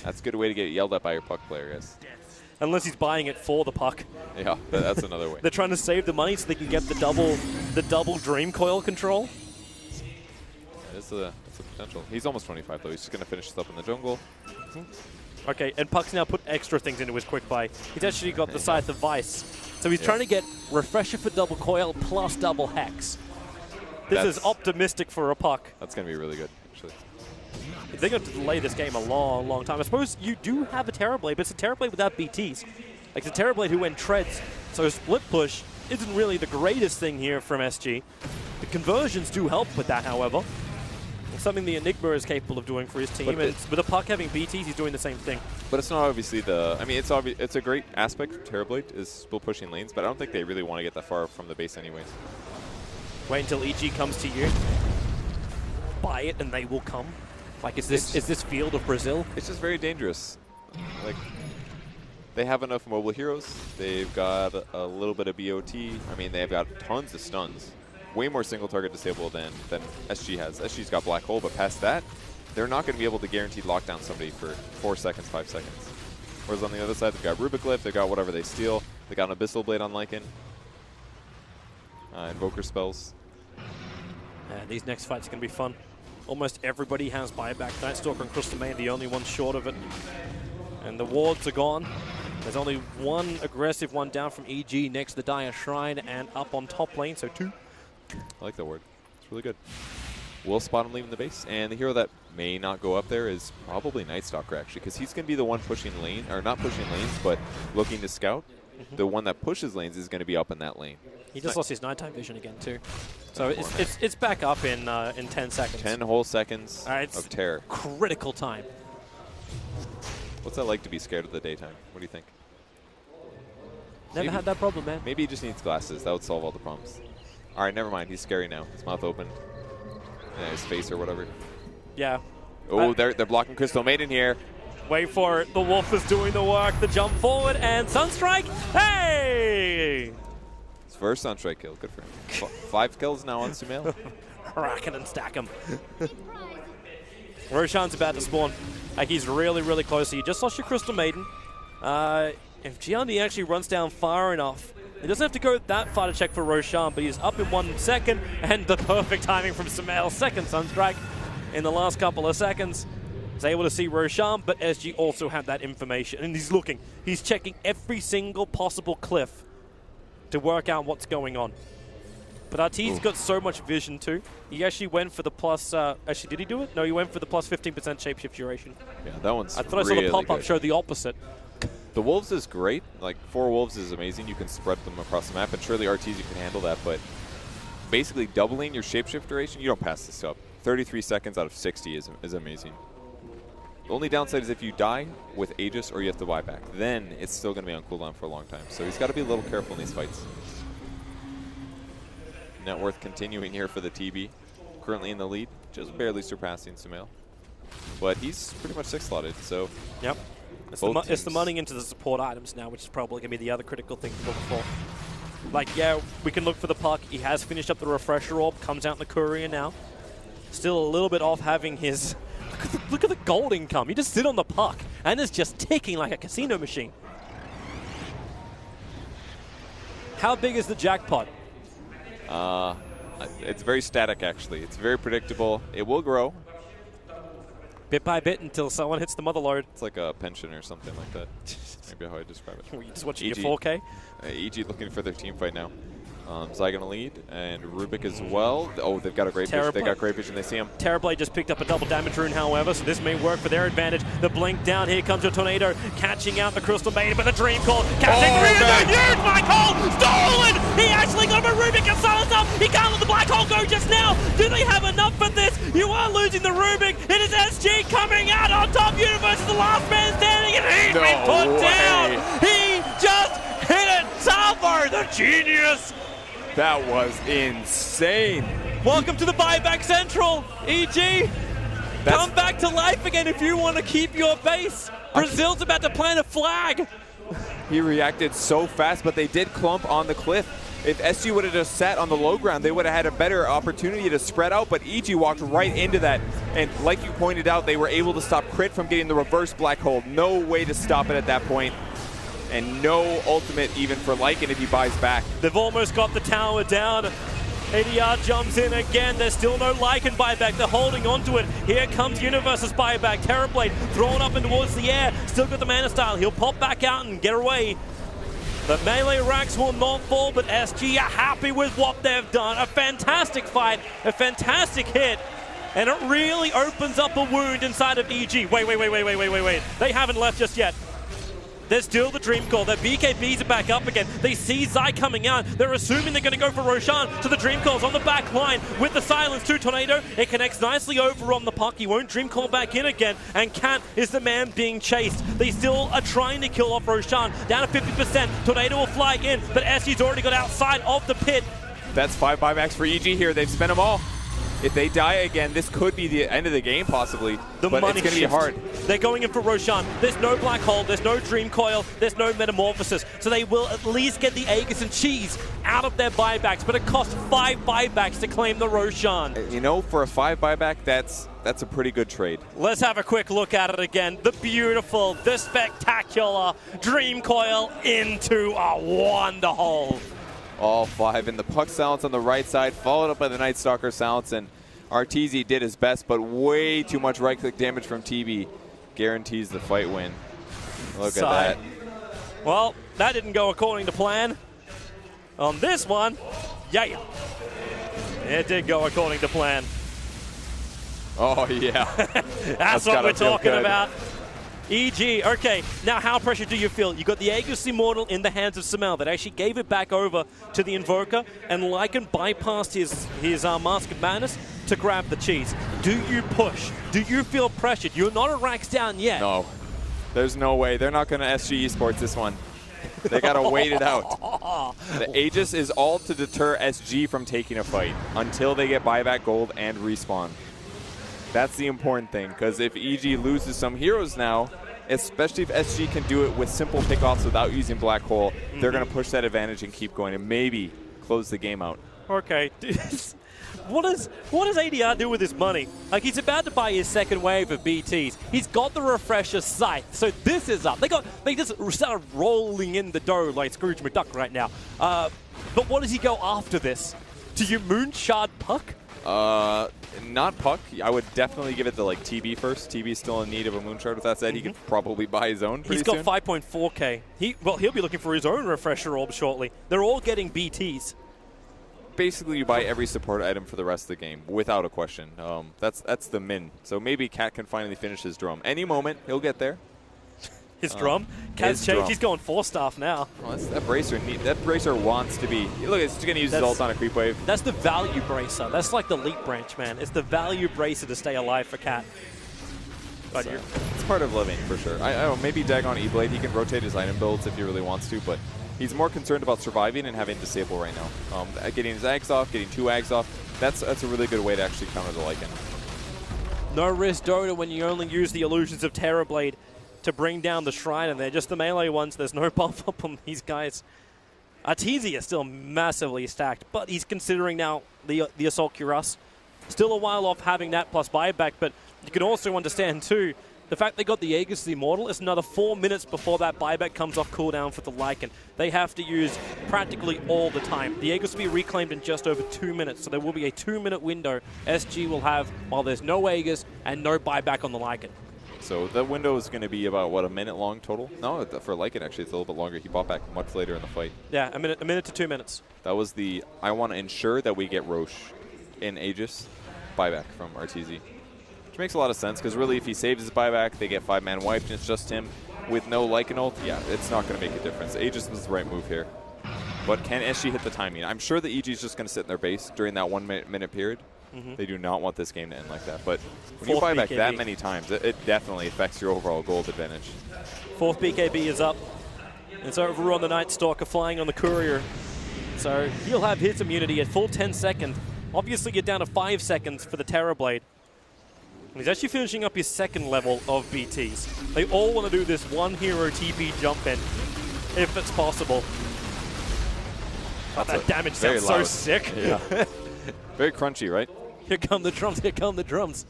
That's a good way to get yelled at by your Puck player, guys. Unless he's buying it for the Puck. Yeah, that's another way. They're trying to save the money so they can get the double Dream Coil control. That's a potential. He's almost 25 though. He's just going to finish this up in the jungle. Okay, and Puck's now put extra things into his quick buy. He's actually got the Scythe of Vice. So he's trying to get Refresher for double coil plus double hex. This is optimistic for a Puck. That's going to be really good, actually. They're going to delay this game a long, long time. I suppose you do have a Terrorblade, but it's a Terrorblade without BTs. Like, it's a Terrorblade who went treads. So split push isn't really the greatest thing here from SG. The conversions do help with that, however. It's something the Enigma is capable of doing for his team. And with a Puck having BTs, he's doing the same thing. But it's not obviously the... I mean, it's a great aspect for Terrorblade is split pushing lanes, but I don't think they really want to get that far from the base anyways. Wait until EG comes to you. Buy it and they will come. Like, is this field of Brazil? It's just very dangerous. Like, they have enough mobile heroes. They've got a little bit of BOT. I mean, they've got tons of stuns. Way more single target disable than SG has. SG's got Black Hole, but past that, they're not going to be able to guaranteed lock down somebody for 4 seconds, 5 seconds. Whereas on the other side, they've got Rubik Glyph, they've got whatever they steal. They got an Abyssal Blade on Lycan. Invoker spells. These next fights are going to be fun. Almost everybody has buyback. Nightstalker and Crystal Main, the only ones short of it. And the wards are gone. There's only one aggressive one down from EG next to the Dire Shrine and up on top lane, so 2. I like that word. It's really good. We'll spot him leaving the base, and the hero that may not go up there is probably Nightstalker, actually, because he's going to be the one pushing lane, or not pushing lanes, but looking to scout. The one that pushes lanes is going to be up in that lane. He just lost his nighttime vision again, too. So it's back up in 10 seconds. 10 whole seconds of terror. Critical time. What's that like to be scared of the daytime? What do you think? Never had that problem, man. Maybe he just needs glasses. That would solve all the problems. All right, never mind. He's scary now. His mouth open. His face or whatever. Yeah. Oh, they're blocking Crystal Maiden here. Wait for it. The Wolf is doing the work. The jump forward and Sunstrike. Hey! His first Sunstrike kill. Good for him. 5 kills now on Sumail. Rack it and stack him. Roshan's about to spawn. Like, he's really, really close. So you just lost your Crystal Maiden. If GLD actually runs down far enough, he doesn't have to go that far to check for Roshan, but he's up in 1 second, and the perfect timing from Sumail. Second Sunstrike in the last couple of seconds. He's able to see Roshan, but SG also have that information, and he's looking. He's checking every single possible cliff to work out what's going on. But Artie's got so much vision too. He actually went for the plus, actually did he do it? No, he went for the plus 15% shapeshift duration. Yeah, that one's I thought I saw the pop-up show the opposite. The Wolves is great. Like, 4 Wolves is amazing. You can spread them across the map, and surely RTs, you can handle that, but basically doubling your shapeshift duration, you don't pass this up. 33 seconds out of 60 is amazing. The only downside is if you die with Aegis or you have to buy back. Then it's still going to be on cooldown for a long time. So he's got to be a little careful in these fights. Net worth continuing here for the TB. Currently in the lead, just barely surpassing Sumail. But he's pretty much 6-slotted, so... Yep. It's the money into the support items now, which is probably going to be the other critical thing to look for. Like, yeah, we can look for the Puck. He has finished up the Refresher Orb, comes out in the Courier now. Still a little bit off having his... Look at the gold income. You just sit on the Puck, and it's just ticking like a casino machine. How big is the jackpot? It's very static, actually. It's very predictable. It will grow. Bit by bit until someone hits the mother load. It's like a pension or something like that. Maybe how I describe it. You're just watching EG, your 4K? EG looking for their team fight now. Zai gonna lead, and Rubik as well. Oh, they've got a great vision. They got great vision. They see him. Terrorblade just picked up a double damage rune, however, so this may work for their advantage. The blink down, here comes a tornado, catching out the Crystal Maiden, but the Dream Call, catching huge Black Hole, stolen! He actually got a Rubik and silence up. He can't let the Black Hole go just now. Do they have enough for this? You are losing the Rubik. It is SG coming out on top. Universe is the last man standing, and he's been put down. He just hit it. Salvo, the genius. That was insane. Welcome to the Buyback Central, EG. Come back to life again if you want to keep your base. Brazil's about to plant a flag. He reacted so fast, but they did clump on the cliff. If SG would have just sat on the low ground, they would have had a better opportunity to spread out, but EG walked right into that. And like you pointed out, they were able to stop Crit from getting the reverse Black Hole. No way to stop it at that point. And no ultimate even for Lycan if he buys back. They've almost got the tower down. ADR jumps in again. There's still no Lycan buyback. They're holding onto it. Here comes Universe's buyback. Terrorblade thrown up and towards the air. Still got the mana style. He'll pop back out and get away. The melee racks will not fall, but SG are happy with what they've done. A fantastic fight, a fantastic hit, and it really opens up a wound inside of EG. Wait. They haven't left just yet. There's still the Dream Call. Their BKBs are back up again. They see Zai coming out. They're assuming they're going to go for Roshan. So the Dream Call's on the back line with the silence to Tornado. It connects nicely over on the puck. He won't Dream Call back in again. And Cat is the man being chased. They still are trying to kill off Roshan. Down to 50%. Tornado will fly in, but SG's already got outside of the pit. That's 5 buybacks for EG here. They've spent them all. If they die again, this could be the end of the game, possibly. The but money it's going to be shift. hard. They're going in for Roshan. There's no Black Hole, there's no Dream Coil, there's no Metamorphosis. So they will at least get the Aegis and Cheese out of their buybacks, but it costs 5 buybacks to claim the Roshan. You know, for a 5 buyback, that's a pretty good trade. Let's have a quick look at it again. The beautiful, the spectacular Dream Coil into a Wonder Hole. All 5 in the puck silence on the right side, followed up by the Night Stalker silence, and Arteezy did his best, but way too much right-click damage from TB guarantees the fight win. Look at that. Well, that didn't go according to plan. On this one, yeah, it did go according to plan. Oh, yeah. That's what we're talking about. EG, okay, now how pressured do you feel? You got the Aegis Immortal in the hands of Samel that actually gave it back over to the Invoker, and Lycan bypassed his Mask of Madness to grab the cheese. Do you push? Do you feel pressured? You're not a racks down yet. No, there's no way. They're not going to SG Esports this one. They got to wait it out. The Aegis is all to deter SG from taking a fight until they get buyback gold and respawn. That's the important thing, because if EG loses some heroes now, especially if SG can do it with simple pickoffs without using Black Hole, they're going to push that advantage and keep going and maybe close the game out. Okay. What does ADR do with his money? Like, he's about to buy his second wave of BTs. He's got the refresher scythe, so this is up. They just started rolling in the dough like Scrooge McDuck right now. But what does he go after this? Do you moonshard puck? Not puck. I would definitely give it to like TB first. TB's still in need of a moonshard. With that said, he could probably buy his own pretty soon. He's got 5.4k. He'll be looking for his own refresher orb shortly. They're all getting BTs. Basically, you buy every support item for the rest of the game, without a question. That's the min. So maybe Cat can finally finish his drum. Any moment, he'll get there. His drum? Cat's changed. He's going 4-staff now. Well, that bracer wants to be. Look, it's going to use his ult on a creep wave. That's the value bracer. That's like the leap branch, man. It's the value bracer to stay alive for Cat. So, it's part of living, for sure. I don't know, maybe Dagon E-Blade, he can rotate his item builds if he really wants to, but he's more concerned about surviving and having disable right now. Getting his Ags off, getting 2 Ags off, that's a really good way to actually counter the Lycan. No risk Dota when you only use the illusions of Terrorblade to bring down the Shrine, and they're just the melee ones. There's no buff up on these guys. Arteezy is still massively stacked, but he's considering now the Assault Cuirass. Still a while off having that plus buyback, but you can also understand too, the fact they got the Aegis the Immortal is another 4 minutes before that buyback comes off cooldown for the Lycan. They have to use practically all the time. The Aegis will be reclaimed in just over 2 minutes, so there will be a 2-minute window SG will have while there's no Aegis and no buyback on the Lycan. So the window is going to be about, what, a minute long total? No, for Lycan, actually, it's a little bit longer. He bought back much later in the fight. Yeah, a minute to 2 minutes. That was the, I want to ensure that we get Roche in Aegis buyback from Arteezy. Which makes a lot of sense, because really, if he saves his buyback, they get 5-man wiped, and it's just him with no Lycan ult. Yeah, it's not going to make a difference. Aegis was the right move here. But can SG hit the timing? I'm sure the EG is just going to sit in their base during that 1 minute period. They do not want this game to end like that. But when you buy back that many times, it definitely affects your overall gold advantage. 4th BKB is up. It's over on the Night Stalker flying on the Courier. So he'll have his immunity at full 10 seconds. Obviously, you're down to 5 seconds for the Terrorblade. And he's actually finishing up his 2nd level of BTs. They all want to do this one hero TP jump in, if it's possible. But that damage sounds so sick. Yeah. Very crunchy, right? Here come the drums, here come the drums.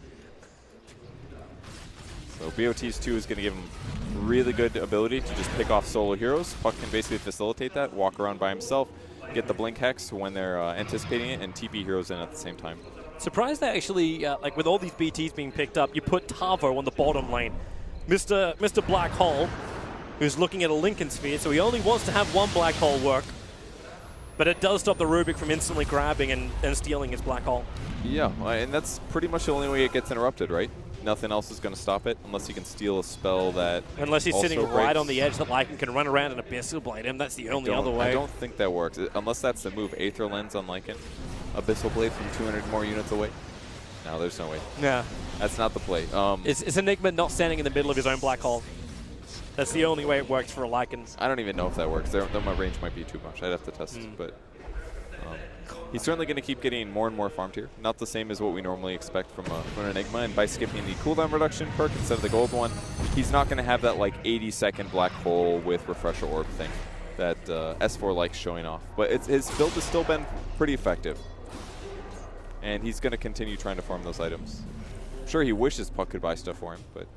So BOT's 2 is going to give him really good ability to just pick off solo heroes. Puck can basically facilitate that, walk around by himself, get the Blink Hex when they're anticipating it, and TP heroes in at the same time. Surprised that actually, like with all these BTs being picked up, you put Tavo on the bottom lane. Mr. Black Hole, who's looking at a Lincoln Sphere, so he only wants to have one Black Hole work. But it does stop the Rubik from instantly grabbing and stealing his Black Hole. Yeah, and that's pretty much the only way it gets interrupted, right? Nothing else is going to stop it unless he can steal a spell that. Unless he's also sitting breaks. right on the edge that Lycan can run around and Abyssal Blade him. That's the only other way. I don't think that works. Unless that's the move. Aether Lens on Lycan. Abyssal Blade from 200 more units away. No, there's no way. Yeah. That's not the play. It's Enigma not standing in the middle of his own Black Hole. That's the only way it works for a Lycan. I don't even know if that works. My range might be too much. I'd have to test it. But he's certainly going to keep getting more and more farmed here. Not the same as what we normally expect from an Enigma. And by skipping the cooldown reduction perk instead of the gold one, he's not going to have that like 80-second Black Hole with Refresher Orb thing that S4 likes showing off. But his build has still been pretty effective. And he's going to continue trying to farm those items. I'm sure he wishes Puck could buy stuff for him, but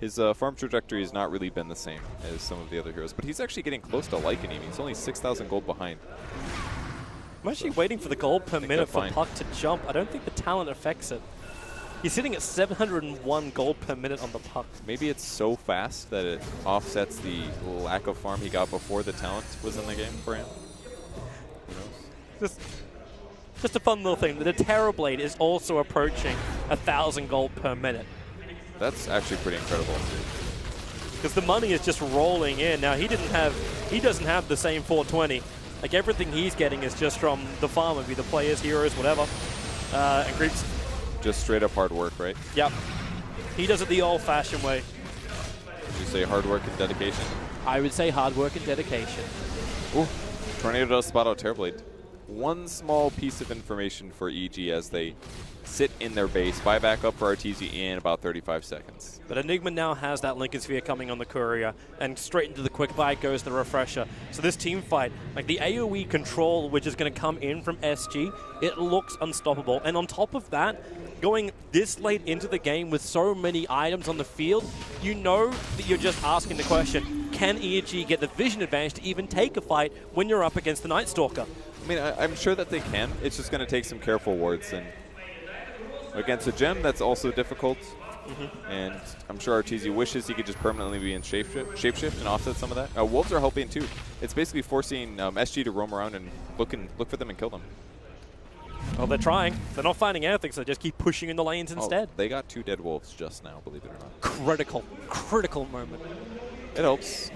his farm trajectory has not really been the same as some of the other heroes. But he's actually getting close to Lycan even. He's only 6,000 gold behind. I'm actually waiting for the gold per minute for fine. Puck to jump. I don't think the talent affects it. He's sitting at 701 gold per minute on the Puck. Maybe it's so fast that it offsets the lack of farm he got before the talent was in the game for him. Who knows? Just a fun little thing. The Terror Blade is also approaching 1,000 gold per minute. That's actually pretty incredible. Because the money is just rolling in. Now he doesn't have the same 420. Like everything he's getting is just from the farm, be the players, heroes, whatever, and creeps. Just straight up hard work, right? Yep. He does it the old-fashioned way. Would you say hard work and dedication? I would say hard work and dedication. Ooh, Tornado does spot out Terrorblade. One small piece of information for EG as they sit in their base, buy back up for RTZ in about 35 seconds. But Enigma now has that Lincoln Sphere coming on the Courier, and straight into the quick buy goes the Refresher. So this team fight, like the AoE control which is going to come in from SG, it looks unstoppable. And on top of that, going this late into the game with so many items on the field, you know that you're just asking the question, can EG get the vision advantage to even take a fight when you're up against the Night Stalker? I mean, I'm sure that they can. It's just going to take some careful wards. And against a gem, that's also difficult. And I'm sure RTZ wishes he could just permanently be in shapeshift and offset some of that. Wolves are helping too. It's basically forcing SG to roam around and look for them and kill them. Well, they're trying. They're not finding anything, so they just keep pushing in the lanes instead. They got 2 dead wolves just now, believe it or not. Critical moment. It helps,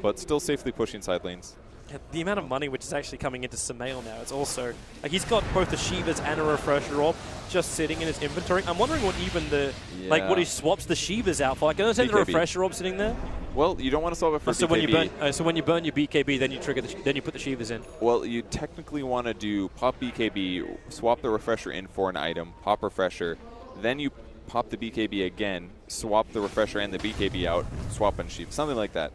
but still safely pushing side lanes. Yeah, the amount of money which is actually coming into Samael now, it's also, like he's got both the Shivas and a Refresher Orb just sitting in his inventory. I'm wondering what even the, like what he swaps the Shivas out for. Like, I understand the Refresher Orb sitting there. Well, you don't want to swap it for so BKB. When you burn your BKB, then you trigger then you put the Shivas in. Well, you technically want to do pop BKB, swap the Refresher in for an item, pop Refresher, then you pop the BKB again, swap the Refresher and the BKB out, swap and Shiva, something like that.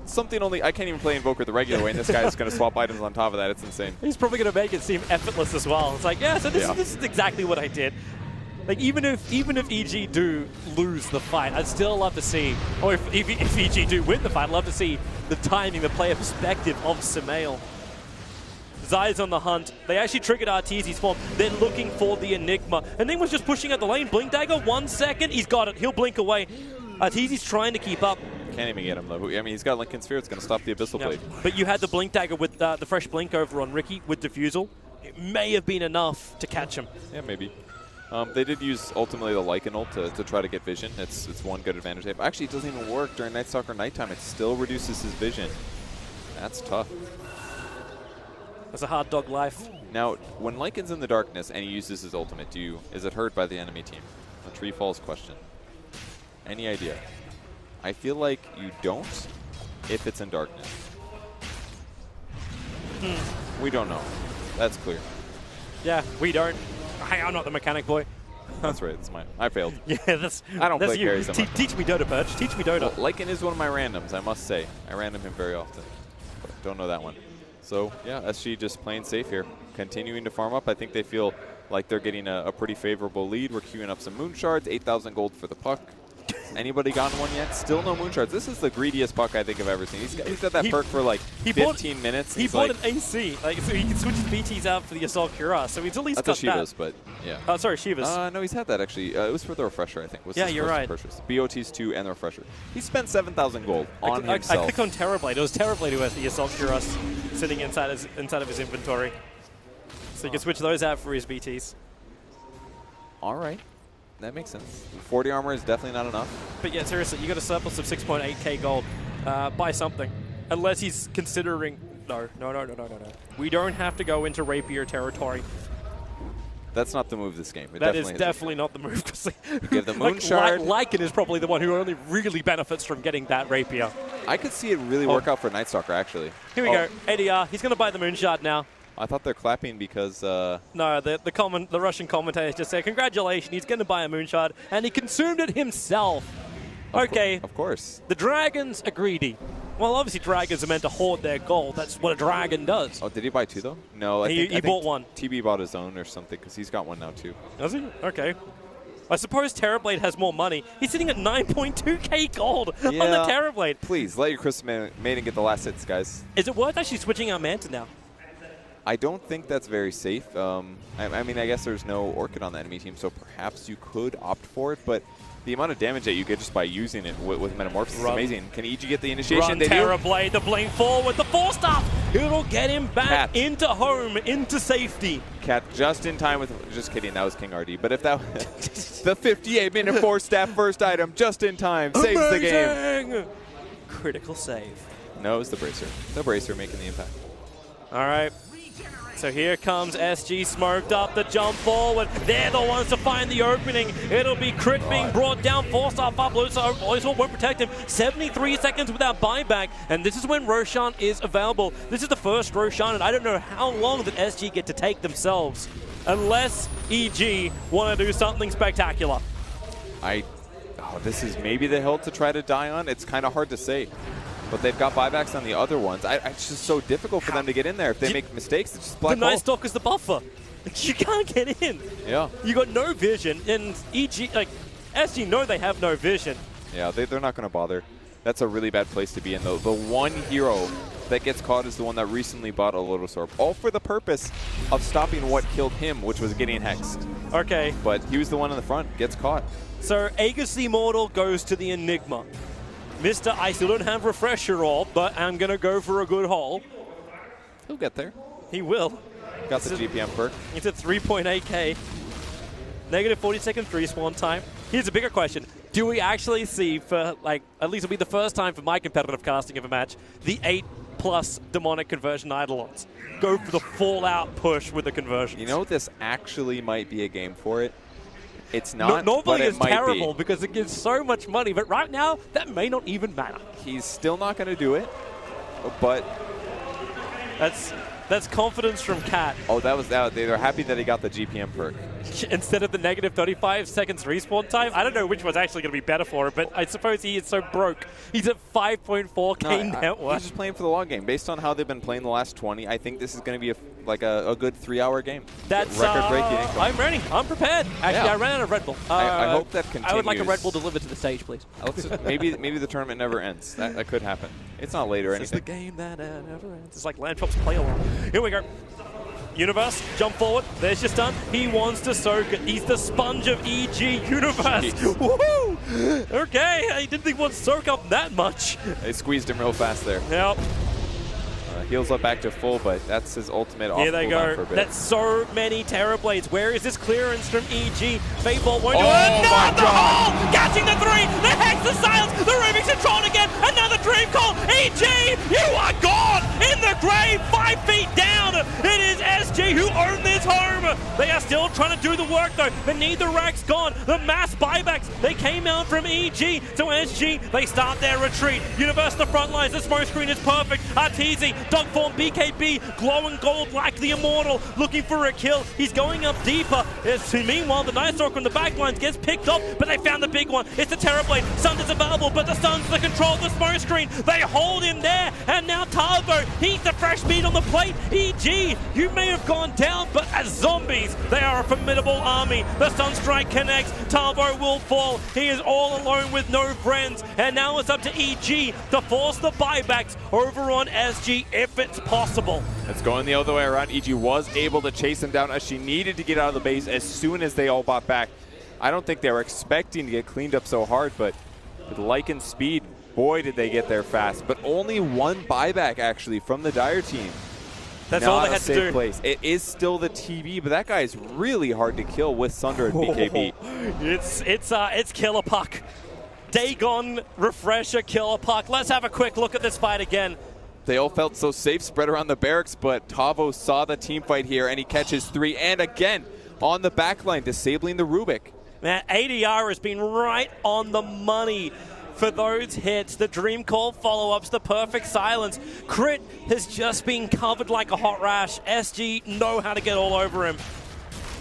Something only I can't even play Invoker the regular way, and this guy is going to swap items on top of that. It's insane. He's probably going to make it seem effortless as well. It's like, yeah, so this is exactly what I did. Like even if EG do lose the fight, I'd still love to see, or if EG do win the fight, I'd love to see the timing, the player perspective of Samael. Zai's on the hunt. They actually triggered RTZ's form. They're looking for the Enigma. Enigma's just pushing at the lane. Blink Dagger, 1 second. He's got it. He'll blink away. RTZ's trying to keep up. Can't even get him though. I mean, he's got Lincoln Sphere. It's going to stop the Abyssal Blade. But you had the Blink Dagger with the fresh blink over on Ricky with Diffusal. It may have been enough to catch him. Yeah, maybe. They did use ultimately the Lycan ult to try to get vision. It's one good advantage. Actually, it doesn't even work during Night Stalker nighttime. It still reduces his vision. That's tough. That's a hard dog life. Now, when Lycan's in the darkness and he uses his ultimate, is it heard by the enemy team? A Tree Falls question. Any idea? I feel like you don't if it's in darkness. We don't know. That's clear. Yeah, we don't. I'm not the mechanic boy. That's right. It's mine. I failed. Yeah, I don't play you. carries that much. Teach me Dota, Perch. Teach me Dota. Well, Lycan is one of my randoms, I must say. I random him very often. But don't know that one. So, yeah, SG just playing safe here. Continuing to farm up. I think they feel like they're getting a pretty favorable lead. We're queuing up some Moon Shards. 8,000 gold for the Puck. Anybody gotten one yet? Still no Moonshards. This is the greediest Puck I think I've ever seen. He's got that perk for like 15 minutes. He bought an AC, like, so he can switch his BTs out for the Assault Cuirass, so he's at least That's got a Shivas, but yeah. that. Sorry, Shivas. No, he's had that actually. It was for the Refresher, I think. Was Yeah, his you're first right. Purchase. BOT's 2 and the Refresher. He spent 7,000 gold on I himself. clicked on Terrorblade. It was Terrorblade who has the Assault Cuirass sitting inside of his inventory. So you can switch those out for his BTs. All right. That makes sense. 40 armor is definitely not enough. But yeah, seriously, you got a surplus of 6.8k gold. Buy something. Unless he's considering... No. We don't have to go into Rapier territory. That's not the move this game. It That is isn't. definitely not the move. Give the Moonshard. Lycan is probably the one who only really benefits from getting that Rapier. I could see it really work out for Night Stalker, actually. Here we go. ADR. He's going to buy the Moonshard now. I thought they're clapping because... No, the Russian commentators just said, congratulations, he's going to buy a Moonshard, and he consumed it himself. Okay. Of course. The dragons are greedy. Well, obviously dragons are meant to hoard their gold. That's what a dragon does. Oh, did he buy 2, though? No, I He think bought one. TB bought his own or something because he's got one now, too. Does he? Okay. I suppose Terrorblade has more money. He's sitting at 9.2k gold on the Terrorblade. Please, let your Crystal Maiden get the last hits, guys. Is it worth actually switching out Manta now? I don't think that's very safe. I mean, I guess there's no Orchid on the enemy team, so perhaps you could opt for it, but the amount of damage that you get just by using it with Metamorphosis is amazing. Can EG get the initiation? Run They Terrorblade, the blink forward, the 4-star. It'll get him back Cat. into home, into safety. Cat just in time with... Just kidding, that was King RD. But if that... the 58-minute 4-staff first item, just in time, saves the game. Amazing! Critical save. No, it's the Bracer. The Bracer making the impact. All right. So here comes SG smoked up the jump forward. They're the ones to find the opening. It'll be Crit being brought down. 4-star up. Loso won't protect him. 73 seconds without buyback. And this is when Roshan is available. This is the first Roshan, and I don't know how long that SG get to take themselves. Unless EG want to do something spectacular. This is maybe the hill to try to die on. It's kind of hard to say. But they've got buybacks on the other ones. It's just so difficult for them to get in there. If they make mistakes, it's just black hole. The Night Stalker's the buffer. You can't get in. Yeah. You got no vision, and EG, like, SG know they have no vision. Yeah, they're not going to bother. That's a really bad place to be in, though. The one hero that gets caught is the one that recently bought a Lotus Orb, all for the purpose of stopping what killed him, which was getting hexed. Okay. But he was the one in the front, gets caught. So Aegis the Immortal goes to the Enigma. Mr. I still don't have Refresher Orb, but I'm going to go for a good haul. He'll get there. He will. Got the GPM perk. It's at 3.8k. Negative 40 seconds respawn time. Here's a bigger question. Do we actually see, for like, at least it'll be the first time for my competitive casting of a match, the 8+ demonic conversion Eidolons go for the full-out push with the conversions? You know, this actually might be a game for it. It's not, normally but it it's might terrible be. because it gives so much money, but right now, that may not even matter. He's still not going to do it, but... That's confidence from Cat. Oh, that was that. They were happy that he got the GPM perk. Instead of the negative 35 seconds respawn time. I don't know which one's actually going to be better for it, but I suppose he is so broke. He's at 5.4k net worth. He's just playing for the long game. Based on how they've been playing the last 20, I think this is going to be a good 3-hour game. That's record-breaking income. I'm ready. I'm prepared. Actually, Yeah. I ran out of Red Bull. I hope that continues. I would like a Red Bull delivered to the stage, please. maybe the tournament never ends. That could happen. It's not late or This is the anything. game that never ends. It's like Landtrop's play along. Here we go. Universe, jump forward. There's your stun. He wants to soak it. He's the sponge of EG Universe. Woohoo! Okay, I didn't think we'd soak up that much. They squeezed him real fast there. Yep. Heals up back to full, but that's his ultimate off Here they cooldown for go. a bit. That's so many Terrorblades. Where is this clearance from EG? Fateball won't do Oh it. my Another God. hole! Catching the 3! The Hex, the Silence! The Rubik's in Tron again! Another Dream Call! EG, you are gone! In the grave, 5 feet down! It is SG who own this home! They are still trying to do the work though. The Neither Rack's gone. The mass buybacks, they came out from EG. So SG, they start their retreat. Universe, the front lines, the smoke screen is perfect. Arteezy, dog form, BKB, glowing gold like the Immortal, looking for a kill. He's going up deeper. Meanwhile, the Night Stalker on the back lines gets picked off, but they found the big one. It's the Terrorblade. Sun is available, but the Sun's the control of the smoke screen. They hold him there, and now Tarvo, he's the fresh meat on the plate. EG, you may have gone down, but as zombies, they are a formidable army. The Sunstrike connects. Tarvo Tavo will fall. He is all alone with no friends. And now it's up to EG to force the buybacks over on SG if it's possible. It's going the other way around. EG was able to chase him down as she needed to get out of the base as soon as they all bought back. I don't think they were expecting to get cleaned up so hard, but with Lycan's speed, boy, did they get there fast. But only one buyback, actually, from the Dire team. That's Not all they a had to safe do. place. It is still the TB, but that guy is really hard to kill with Sunder and BKB. It's Killer Puck. Dagon, Refresher, Killer Puck. Let's have a quick look at this fight again. They all felt so safe spread around the barracks, but Tavo saw the team fight here, and he catches 3. And again, on the backline, disabling the Rubik. Man, ADR has been right on the money for those hits. The Dream Call follow-ups, the perfect silence. Crit has just been covered like a hot rash. SG know how to get all over him.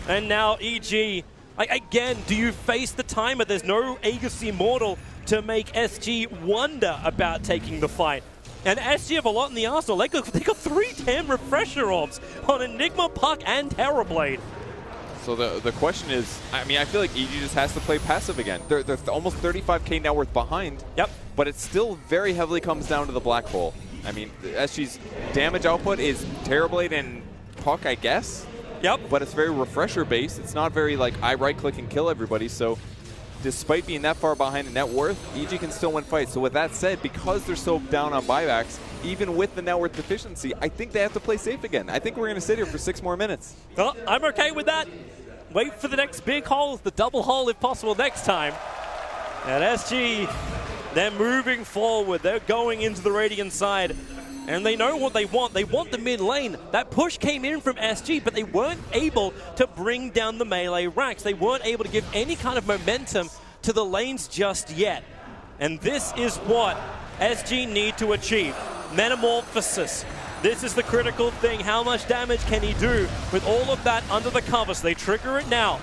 And now EG, again, do you face the timer? There's no Aegis Immortal to make SG wonder about taking the fight. And SG have a lot in the arsenal. They got 310 Refresher Orbs on Enigma, Puck, and Terrorblade. So the question is, I mean, I feel like EG just has to play passive again. They're almost 35k net worth behind. Yep. But it still very heavily comes down to the black hole. I mean, SG's damage output is Terrorblade and Puck, I guess. Yep. But it's very refresher based. It's not very like I right click and kill everybody. So despite being that far behind in net worth, EG can still win fights. So with that said, because they're so down on buybacks, even with the net worth deficiency, I think they have to play safe again. I think we're going to sit here for 6 more minutes. Well, I'm okay with that. Wait for the next big hole, the double hole if possible next time. And SG, they're moving forward. They're going into the Radiant side. And they know what they want. They want the mid lane. That push came in from SG, but they weren't able to bring down the melee racks. They weren't able to give any kind of momentum to the lanes just yet. And this is what SG need to achieve. Metamorphosis. This is the critical thing. How much damage can he do with all of that under the cover? So they trigger it now.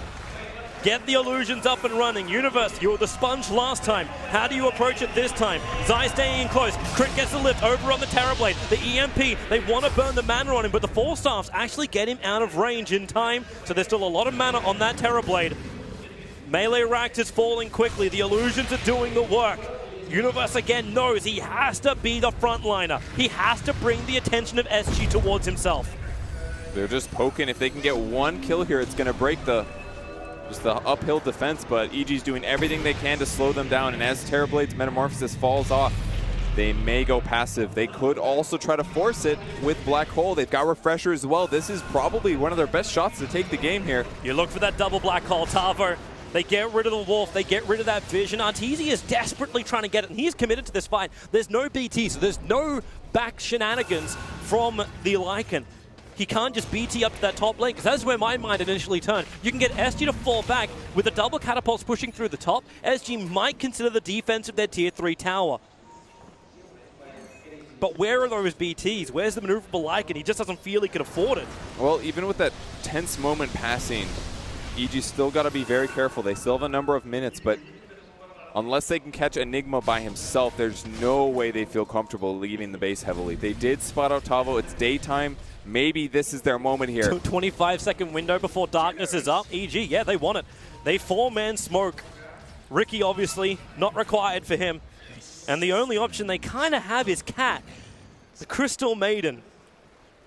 Get the illusions up and running. Universe, you were the sponge last time. How do you approach it this time? Zai staying in close. Crit gets the lift over on the Terrorblade. The EMP, they want to burn the mana on him, but the Four Staffs actually get him out of range in time. So there's still a lot of mana on that Terrorblade. Melee Racked is falling quickly. The illusions are doing the work. Universe again knows he has to be the frontliner. He has to bring the attention of SG towards himself. They're just poking. If they can get one kill here, it's going to break just the uphill defense, but EG's doing everything they can to slow them down, and as Terrorblade's Metamorphosis falls off, they may go passive. They could also try to force it with Black Hole. They've got Refresher as well. This is probably one of their best shots to take the game here. You look for that double Black Hole, Tavo. They get rid of the Wolf. They get rid of that Vision. Arteezy is desperately trying to get it, and he's committed to this fight. There's no BT, so there's no back shenanigans from the Lycan. He can't just BT up to that top lane, because that's where my mind initially turned. You can get SG to fall back with the double catapults pushing through the top. SG might consider the defense of their tier 3 tower. But where are those BTs? Where's the maneuverable Lycan? He just doesn't feel he can afford it. Well, even with that tense moment passing, EG still got to be very careful. They still have a number of minutes, but unless they can catch Enigma by himself, there's no way they feel comfortable leaving the base heavily. They did spot out Tavo. It's daytime. Maybe this is their moment here. 25-second window before darkness is up. EG, yeah, they want it. They 4-man smoke. Ricky, obviously, not required for him. And the only option they kind of have is Cat, the Crystal Maiden.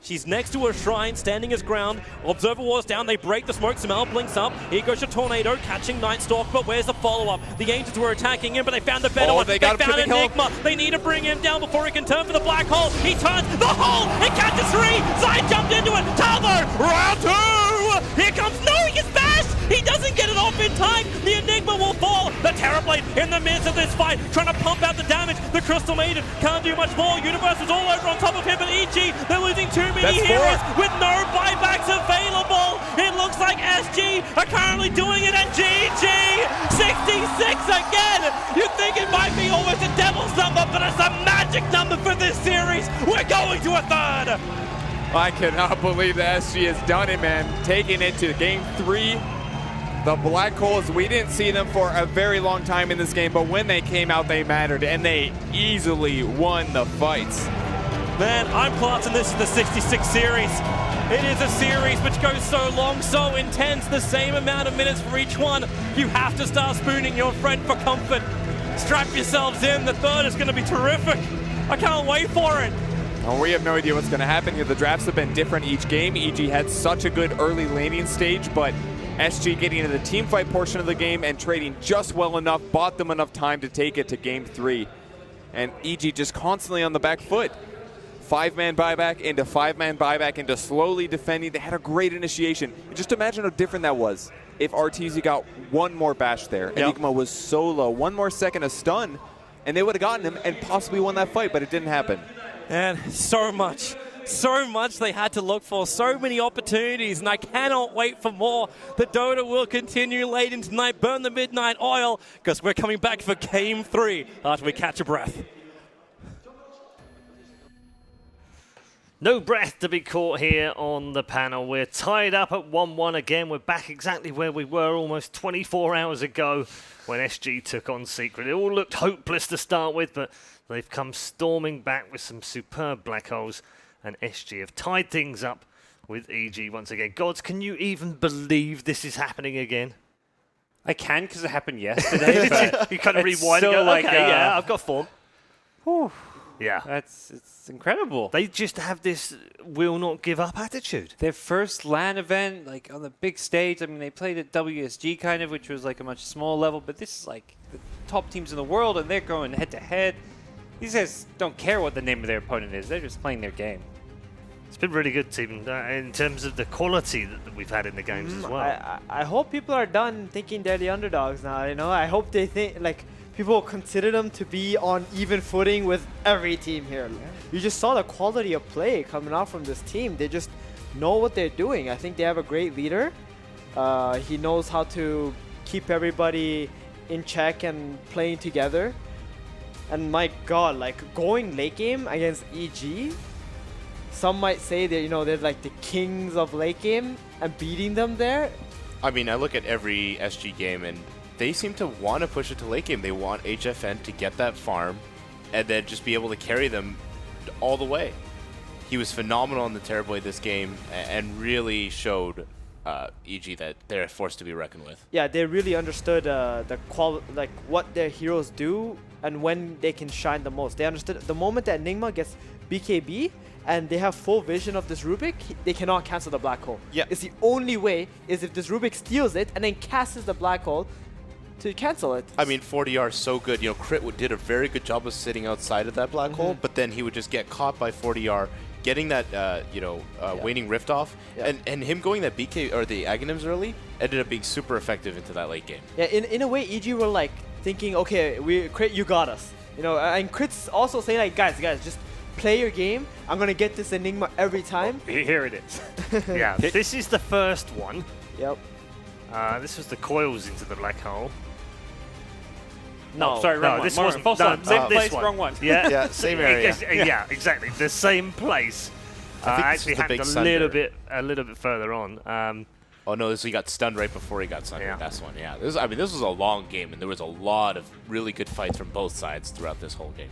She's next to her shrine, standing his ground. Observer War's down, they break the smoke, Samel blinks up. Here goes your Tornado, catching Nightstalk, but where's the follow-up? The Angels were attacking him, but they found the better one. They got found him to the Enigma. They need to bring him down before he can turn for the Black Hole. He turns the hole, he catches 3. Zai jumped into it. Tavo, round 2. Here comes, no, he gets bashed. He doesn't get it off in time. The Enigma will fall. The Terrorblade in the midst of this fight, trying to pump out the damage. The Crystal Maiden can't do much more. Universe is all over on top of him, but EG, they're losing too many heroes with no buybacks available. It looks like SG are currently doing it, and GG 66 again. You think it might be almost a devil's number, but it's a magic number for this series. We're going to a third. I cannot believe that SG has done it, man. Taking it to game 3. The Black Holes, we didn't see them for a very long time in this game, but when they came out, they mattered, and they easily won the fights. Man, I'm classing this as the 66 series. It is a series which goes so long, so intense, the same amount of minutes for each one. You have to start spooning your friend for comfort. Strap yourselves in. The third is going to be terrific. I can't wait for it. Well, we have no idea what's going to happen here. The drafts have been different each game. EG had such a good early laning stage, but SG getting into the team fight portion of the game and trading just well enough, bought them enough time to take it to game 3. And EG just constantly on the back foot. 5-man buyback into 5-man buyback into slowly defending. They had a great initiation. And just imagine how different that was if RTZ got one more bash there. Yep. Enigma was so low. One more second of stun, and they would have gotten him and possibly won that fight, but it didn't happen. And so much they had to look for, so many opportunities, and I cannot wait for more. The Dota will continue late into tonight. Burn the midnight oil, because we're coming back for game 3 after we catch a breath. No breath to be caught here on the panel. We're tied up at 1-1 again. We're back exactly where we were almost 24 hours ago when SG took on Secret. It all looked hopeless to start with, but they've come storming back with some superb black holes, and SG have tied things up with EG once again. Gods, can you even believe this is happening again? I can because it happened yesterday. but You kind of it's rewind and still go, like, okay, yeah, I've got form. whew, Yeah. it's incredible. They just have this will not give up attitude. Their first LAN event, like on the big stage. I mean, they played at WSG kind of, which was like a much smaller level, but this is like the top teams in the world, and they're going head to head. These guys don't care what the name of their opponent is. They're just playing their game. It's been really good, team, in terms of the quality that we've had in the games as well. I hope people are done thinking they're the underdogs now. You know, I hope they think like people consider them to be on even footing with every team here. You just saw the quality of play coming out from this team. They just know what they're doing. I think they have a great leader. He knows how to keep everybody in check and playing together. And my God, like going late game against EG, some might say that, you know, they're like the kings of late game, and beating them there. I mean, I look at every SG game and they seem to want to push it to late game. They want HFN to get that farm and then just be able to carry them all the way. He was phenomenal in the Terrorblade this game and really showed EG that they're a force to be reckoned with. Yeah, they really understood like what their heroes do and when they can shine the most. They understood the moment that Enigma gets BKB and they have full vision of this Rubik, they cannot cancel the black hole. Yeah. It's the only way is if this Rubik steals it and then casts the black hole to cancel it. I mean, 4DR is so good. You know, Crit did a very good job of sitting outside of that black hole, but then he would just get caught by 4DR, getting that, waning rift off, and him going that BK or the Aghanims early ended up being super effective into that late game. Yeah, in a way, EG were like thinking, okay, Crit, you got us. You know, and Crit's also saying like, guys, just play your game. I'm gonna get this Enigma every time. Here it is. Yeah, this is the first one. Yep. This was the coils into the black hole. No, sorry, wrong one. this More- wasn't. false No, one. Same this place, one. wrong one. Yeah, Yeah, same area. Yeah, exactly. The same place. I think this Actually was the happened big a little bit further on. Oh no, he got stunned right before he got sundered. Yeah. That's one. Yeah, this was a long game, and there was a lot of really good fights from both sides throughout this whole game.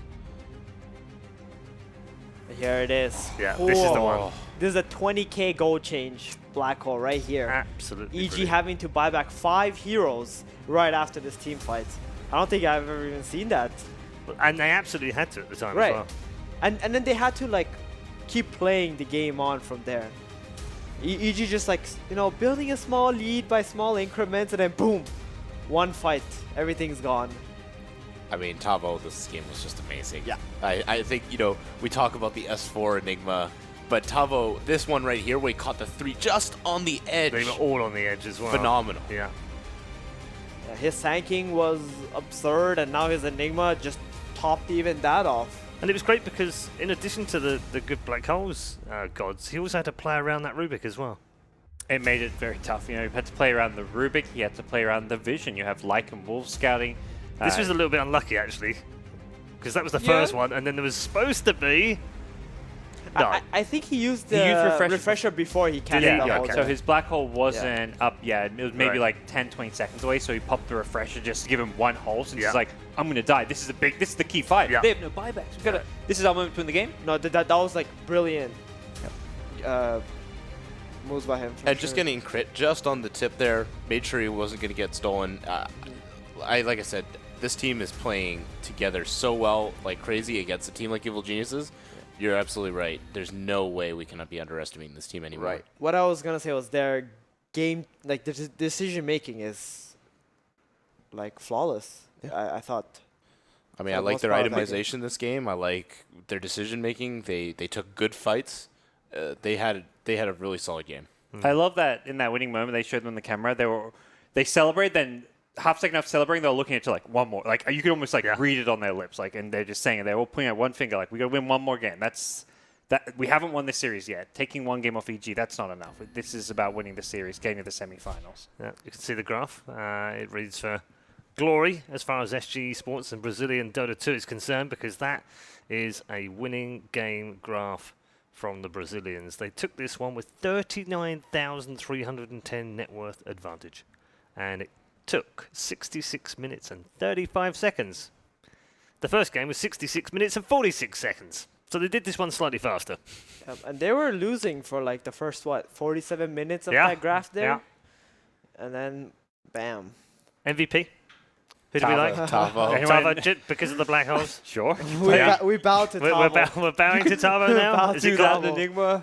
Here it is. Yeah, this is the Whoa. one. This is a 20k gold change black hole right here. Absolutely. EG brilliant. having to buy back 5 heroes right after this team fight. I don't think I've ever even seen that. And they absolutely had to at the time Right. as well. And then they had to like keep playing the game on from there. EG just like, you know, building a small lead by small increments, and then boom, one fight, everything's gone. I mean, Tavo, this game was just amazing. Yeah. I think, you know, we talk about the S4 Enigma, but Tavo, this one right here where he caught the 3 just on the edge. They were all on the edge as well. Phenomenal. Yeah. Yeah, his sanking was absurd, and now his Enigma just topped even that off. And it was great because in addition to the good black holes gods, he also had to play around that Rubik as well. It made it very tough. You know, you had to play around the Rubik. You had to play around the Vision. You have Lyke and Wolf scouting. This was a little bit unlucky actually, because that was the first one, and then there was supposed to be. No. I think he used He the used refresher before he cast he? the Yeah, whole okay. So his black hole wasn't up yet. It was maybe Right. like 10, 20 seconds away. So he popped the refresher just to give him one hole. So Yeah. he's like, I'm going to die. This is the key fight. Yeah. They have no buybacks. This is our moment to win the game. No, that was like brilliant. moves by him. And just getting crit just on the tip there, made sure he wasn't going to get stolen. Like I said, this team is playing together so well, like crazy against a team like Evil Geniuses. You're absolutely right. There's no way we cannot be underestimating this team anymore. Right. What I was gonna say was their game, like the decision making is like flawless. I thought. I mean, For I the like most their part, like itemization this game. I like their decision making. They took good fights. They had a really solid game. I love that in that winning moment they showed them on the camera. They celebrate, then half second after celebrating, they're looking at you like one more. Like you could almost like read it on their lips, like, and they're just saying it. They're all putting out one finger, like we got to win one more game. That we haven't won this series yet. Taking one game off EG, that's not enough. This is about winning the series, getting to the semifinals. Yeah, you can see the graph. It reads for glory as far as SG Esports and Brazilian Dota 2 is concerned, because that is a winning game graph from the Brazilians. They took this one with 39,310 net worth advantage, and it took 66 minutes and 35 seconds. The first game was 66 minutes and 46 seconds. So they did this one slightly faster. And they were losing for like the first 47 minutes of that graph there, and then bam. MVP? Who do we like? Tavo. Tavo, because of the black holes. Sure. We bow to Tavo. We're bowing to Tavo now. Bow Has to he got? Tavo. Enigma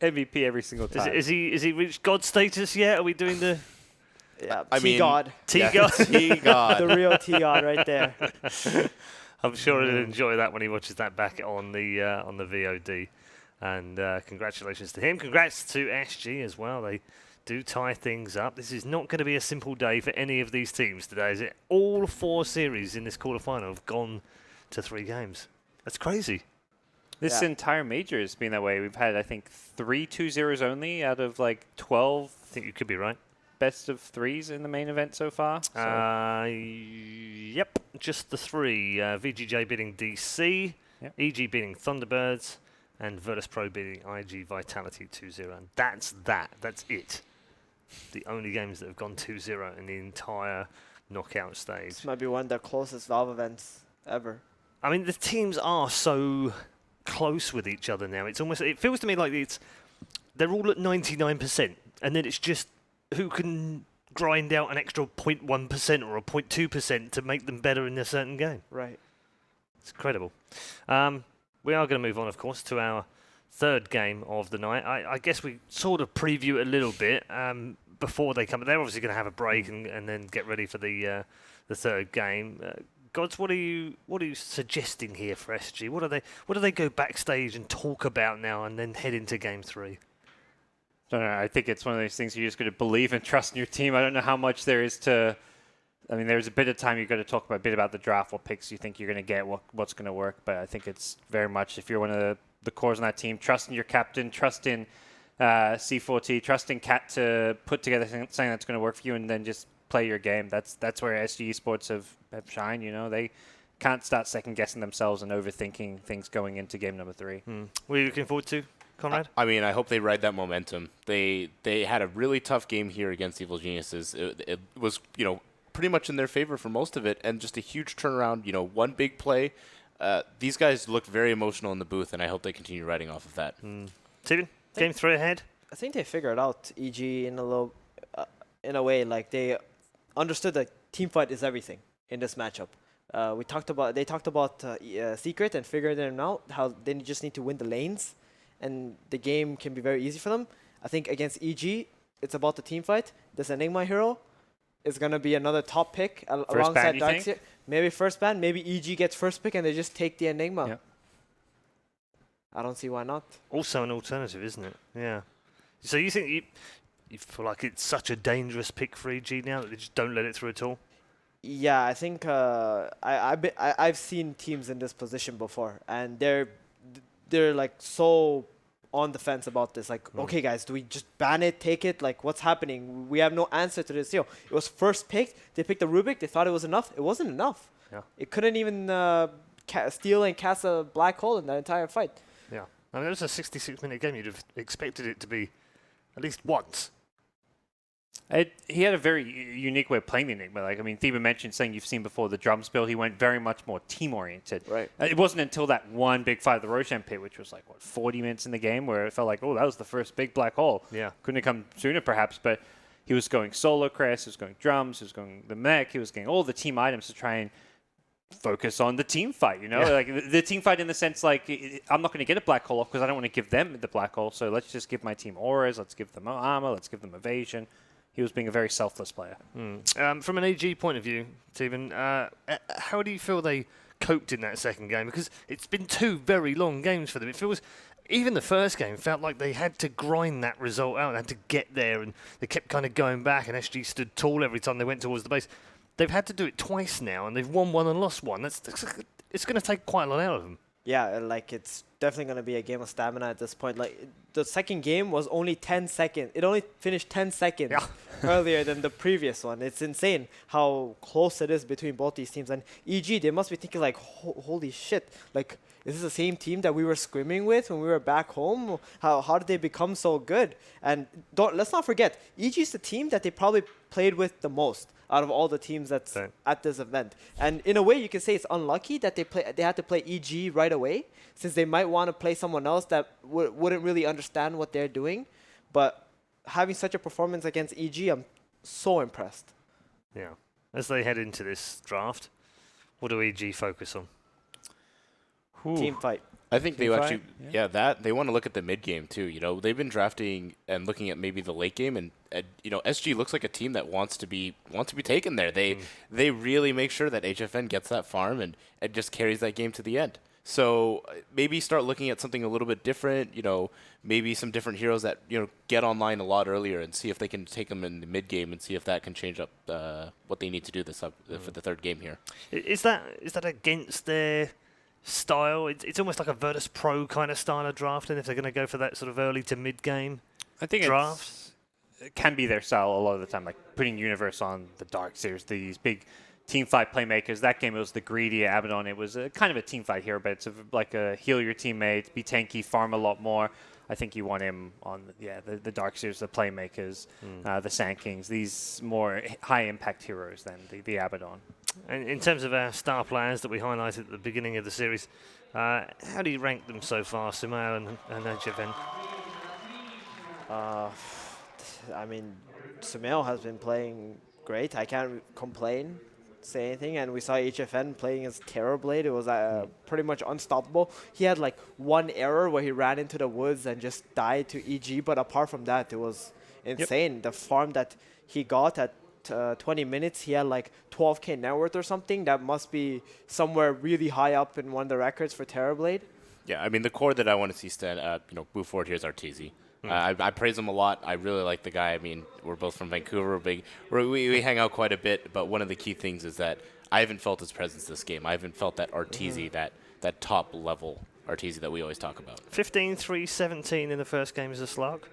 MVP every single time. Is he reached God status yet? Are we doing the Yeah, I mean, T-God. T-God? T-God. The real T-God right there. I'm sure he'll enjoy that when he watches that back on the VOD. And congratulations to him. Congrats to SG as well. They do tie things up. This is not going to be a simple day for any of these teams today, is it? All 4 series in this quarterfinal have gone to 3 games. That's crazy. This entire major has been that way. We've had, I think, 3 2-0s only out of like 12 I think you could be right. best of 3s in the main event so far. So. Yep, just the 3. VGJ beating DC, EG beating Thunderbirds, and Virtus Pro beating IG Vitality 2-0. And that's that. That's it. The only games that have gone 2-0 in the entire knockout stage. This might be one of the closest Valve events ever. I mean, the teams are so close with each other now. It feels to me like they're all at 99%, and then it's just who can grind out an extra 0.1% or a 0.2% to make them better in a certain game. Right. It's incredible. We are going to move on, of course, to our third game of the night. I guess we sort of preview it a little bit before they come. They're obviously going to have a break and then get ready for the third game. Gods, what are you suggesting here for SG? What do they go backstage and talk about now and then head into game 3? I don't know. I think it's one of those things you're just going to believe and trust in your team. I don't know how much there is to. I mean, there's a bit of time you've got to talk a bit about the draft, what picks you think you're going to get, what's going to work. But I think it's very much, if you're one of the cores on that team, trust in your captain, trust in C4T, trust in Cat to put together something that's going to work for you, and then just play your game. That's where SG Esports have shined. You know, they can't start second guessing themselves and overthinking things going into game number 3. What are you looking forward to, Conrad? I mean, I hope they ride that momentum. They had a really tough game here against Evil Geniuses. It was, pretty much in their favor for most of it, and just a huge turnaround. One big play. These guys looked very emotional in the booth, and I hope they continue riding off of that. Steven, game 3 ahead? I think they figured out EG in a way, like they understood that team fight is everything in this matchup. They talked about Secret and figured them out, how they just need to win the lanes, and the game can be very easy for them. I think against EG, it's about the team fight. This Enigma hero is going to be another top pick alongside Darkseer. Maybe first ban, maybe EG gets first pick and they just take the Enigma. Yep. I don't see why not. Also an alternative, isn't it? Yeah. So you think you feel like it's such a dangerous pick for EG now that they just don't let it through at all? Yeah, I think I've seen teams in this position before, and they're like so on the fence about this. Like, okay, guys, do we just ban it, take it? Like, what's happening? We have no answer to this. It was first picked. They picked the Rubik. They thought it was enough. It wasn't enough. Yeah. It couldn't even steal and cast a black hole in that entire fight. Yeah. I mean, it was a 66-minute game. You'd have expected it to be at least once He had a very unique way of playing the Enigma. Like, I mean, Theba mentioned saying you've seen before the drums build. He went very much more team-oriented. Right. It wasn't until that one big fight at the Roshan pit, which was like, 40 minutes in the game, where it felt like, oh, that was the first big black hole. Yeah. Couldn't have come sooner, perhaps, but he was going solo crest, he was going drums, he was going the mech, he was getting all the team items to try and focus on the team fight, you know? Yeah. Like, the team fight in the sense, like, I'm not going to get a black hole off because I don't want to give them the black hole, so let's just give my team auras, let's give them armor, let's give them evasion. He was being a very selfless player. From an AG point of view, Stephen, how do you feel they coped in that second game? Because it's been 2 very long games for them. It feels, even the first game felt like they had to grind that result out and had to get there, and they kept kind of going back, and SG stood tall every time they went towards the base. They've had to do it twice now, and they've won 1 and lost 1. It's going to take quite a lot out of them. Yeah, like it's definitely going to be a game of stamina at this point. Like the second game was only 10 seconds. It only finished 10 seconds earlier than the previous one. It's insane how close it is between both these teams. And EG, they must be thinking like, holy shit, like is this the same team that we were scrimming with when we were back home? How did they become so good? And let's not forget, EG is the team that they probably played with the most out of all the teams that's at this event. And in a way, you can say it's unlucky that they had to play EG right away, since they might want to play someone else that wouldn't really understand what they're doing. But having such a performance against EG, I'm so impressed. Yeah. As they head into this draft, what do EG focus on? Team fight. I think Team they fight, actually, that they want to look at the mid game too. You know, they've been drafting and looking at maybe the late game, and you know, SG looks like a team that wants to be taken there. They really make sure that HFN gets that farm and just carries that game to the end. So maybe start looking at something a little bit different. You know, maybe some different heroes that get online a lot earlier, and see if they can take them in the mid game and see if that can change up what they need to do for the third game here. Is that against their style? It's almost like a Virtus Pro kind of style of drafting if they're going to go for that sort of early to mid game I think draft. It can be their style a lot of the time, like putting Universe on the Dark Series, these big team fight playmakers. That game, it was the greedy Abaddon. It was kind of a team fight here, but it's like a heal your teammates, be tanky, farm a lot more. I think you want him on the Dark Series, the playmakers, the Sand Kings, these more high impact heroes than the Abaddon. And in terms of our star players that we highlighted at the beginning of the series, how do you rank them so far, Sumail and HFN? I mean, Sumail has been playing great. I can't complain, say anything. And we saw HFN playing as Terrorblade. It was pretty much unstoppable. He had like one error where he ran into the woods and just died to EG. But apart from that, it was insane. Yep. The farm that he got at 20 minutes, he had like 12k net worth or something. That must be somewhere really high up in one of the records for Terrorblade. Yeah, I mean, the core that I want to see move forward here is Arteezy. I praise him a lot. I really like the guy. I mean, we're both from Vancouver. We hang out quite a bit, but one of the key things is that I haven't felt his presence this game. I haven't felt that Arteezy, that top level Arteezy that we always talk about. 15-3-17 in the first game as a slug.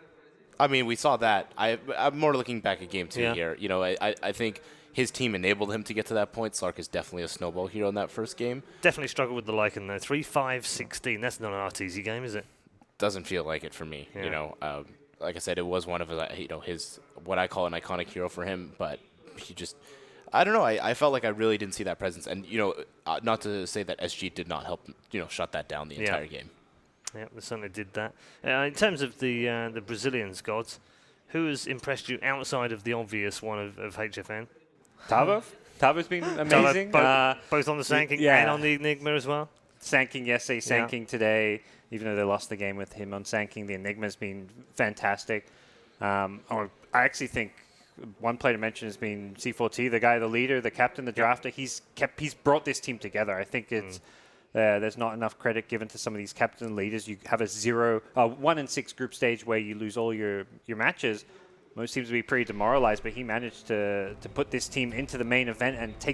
I mean, we saw that. I'm more looking back at game 2 here. You know, I think his team enabled him to get to that point. Slark is definitely a snowball hero in that first game. Definitely struggled with the Lycan though. 3-5-16. That's not an Arteezy game, is it? Doesn't feel like it for me. Yeah. You know, like I said, it was one of his what I call an iconic hero for him, but he just, I don't know. I felt like I really didn't see that presence, and not to say that SG did not help shut that down the entire game. Yeah, they certainly did that. In terms of the Brazilians, gods, who has impressed you outside of the obvious one of HFN? Tavo? Tavo's been amazing. Both on the Sand King and on the Enigma as well. Sand King yesterday, Sand King today. Even though they lost the game with him on Sand King, the Enigma's been fantastic. I actually think one player to mention has been C4T, the guy, the leader, the captain, the drafter. He's brought this team together. I think it's there's not enough credit given to some of these captain leaders. You have a 1-6 group stage where you lose all your matches. Most teams will be pretty demoralized, but he managed to put this team into the main event and take them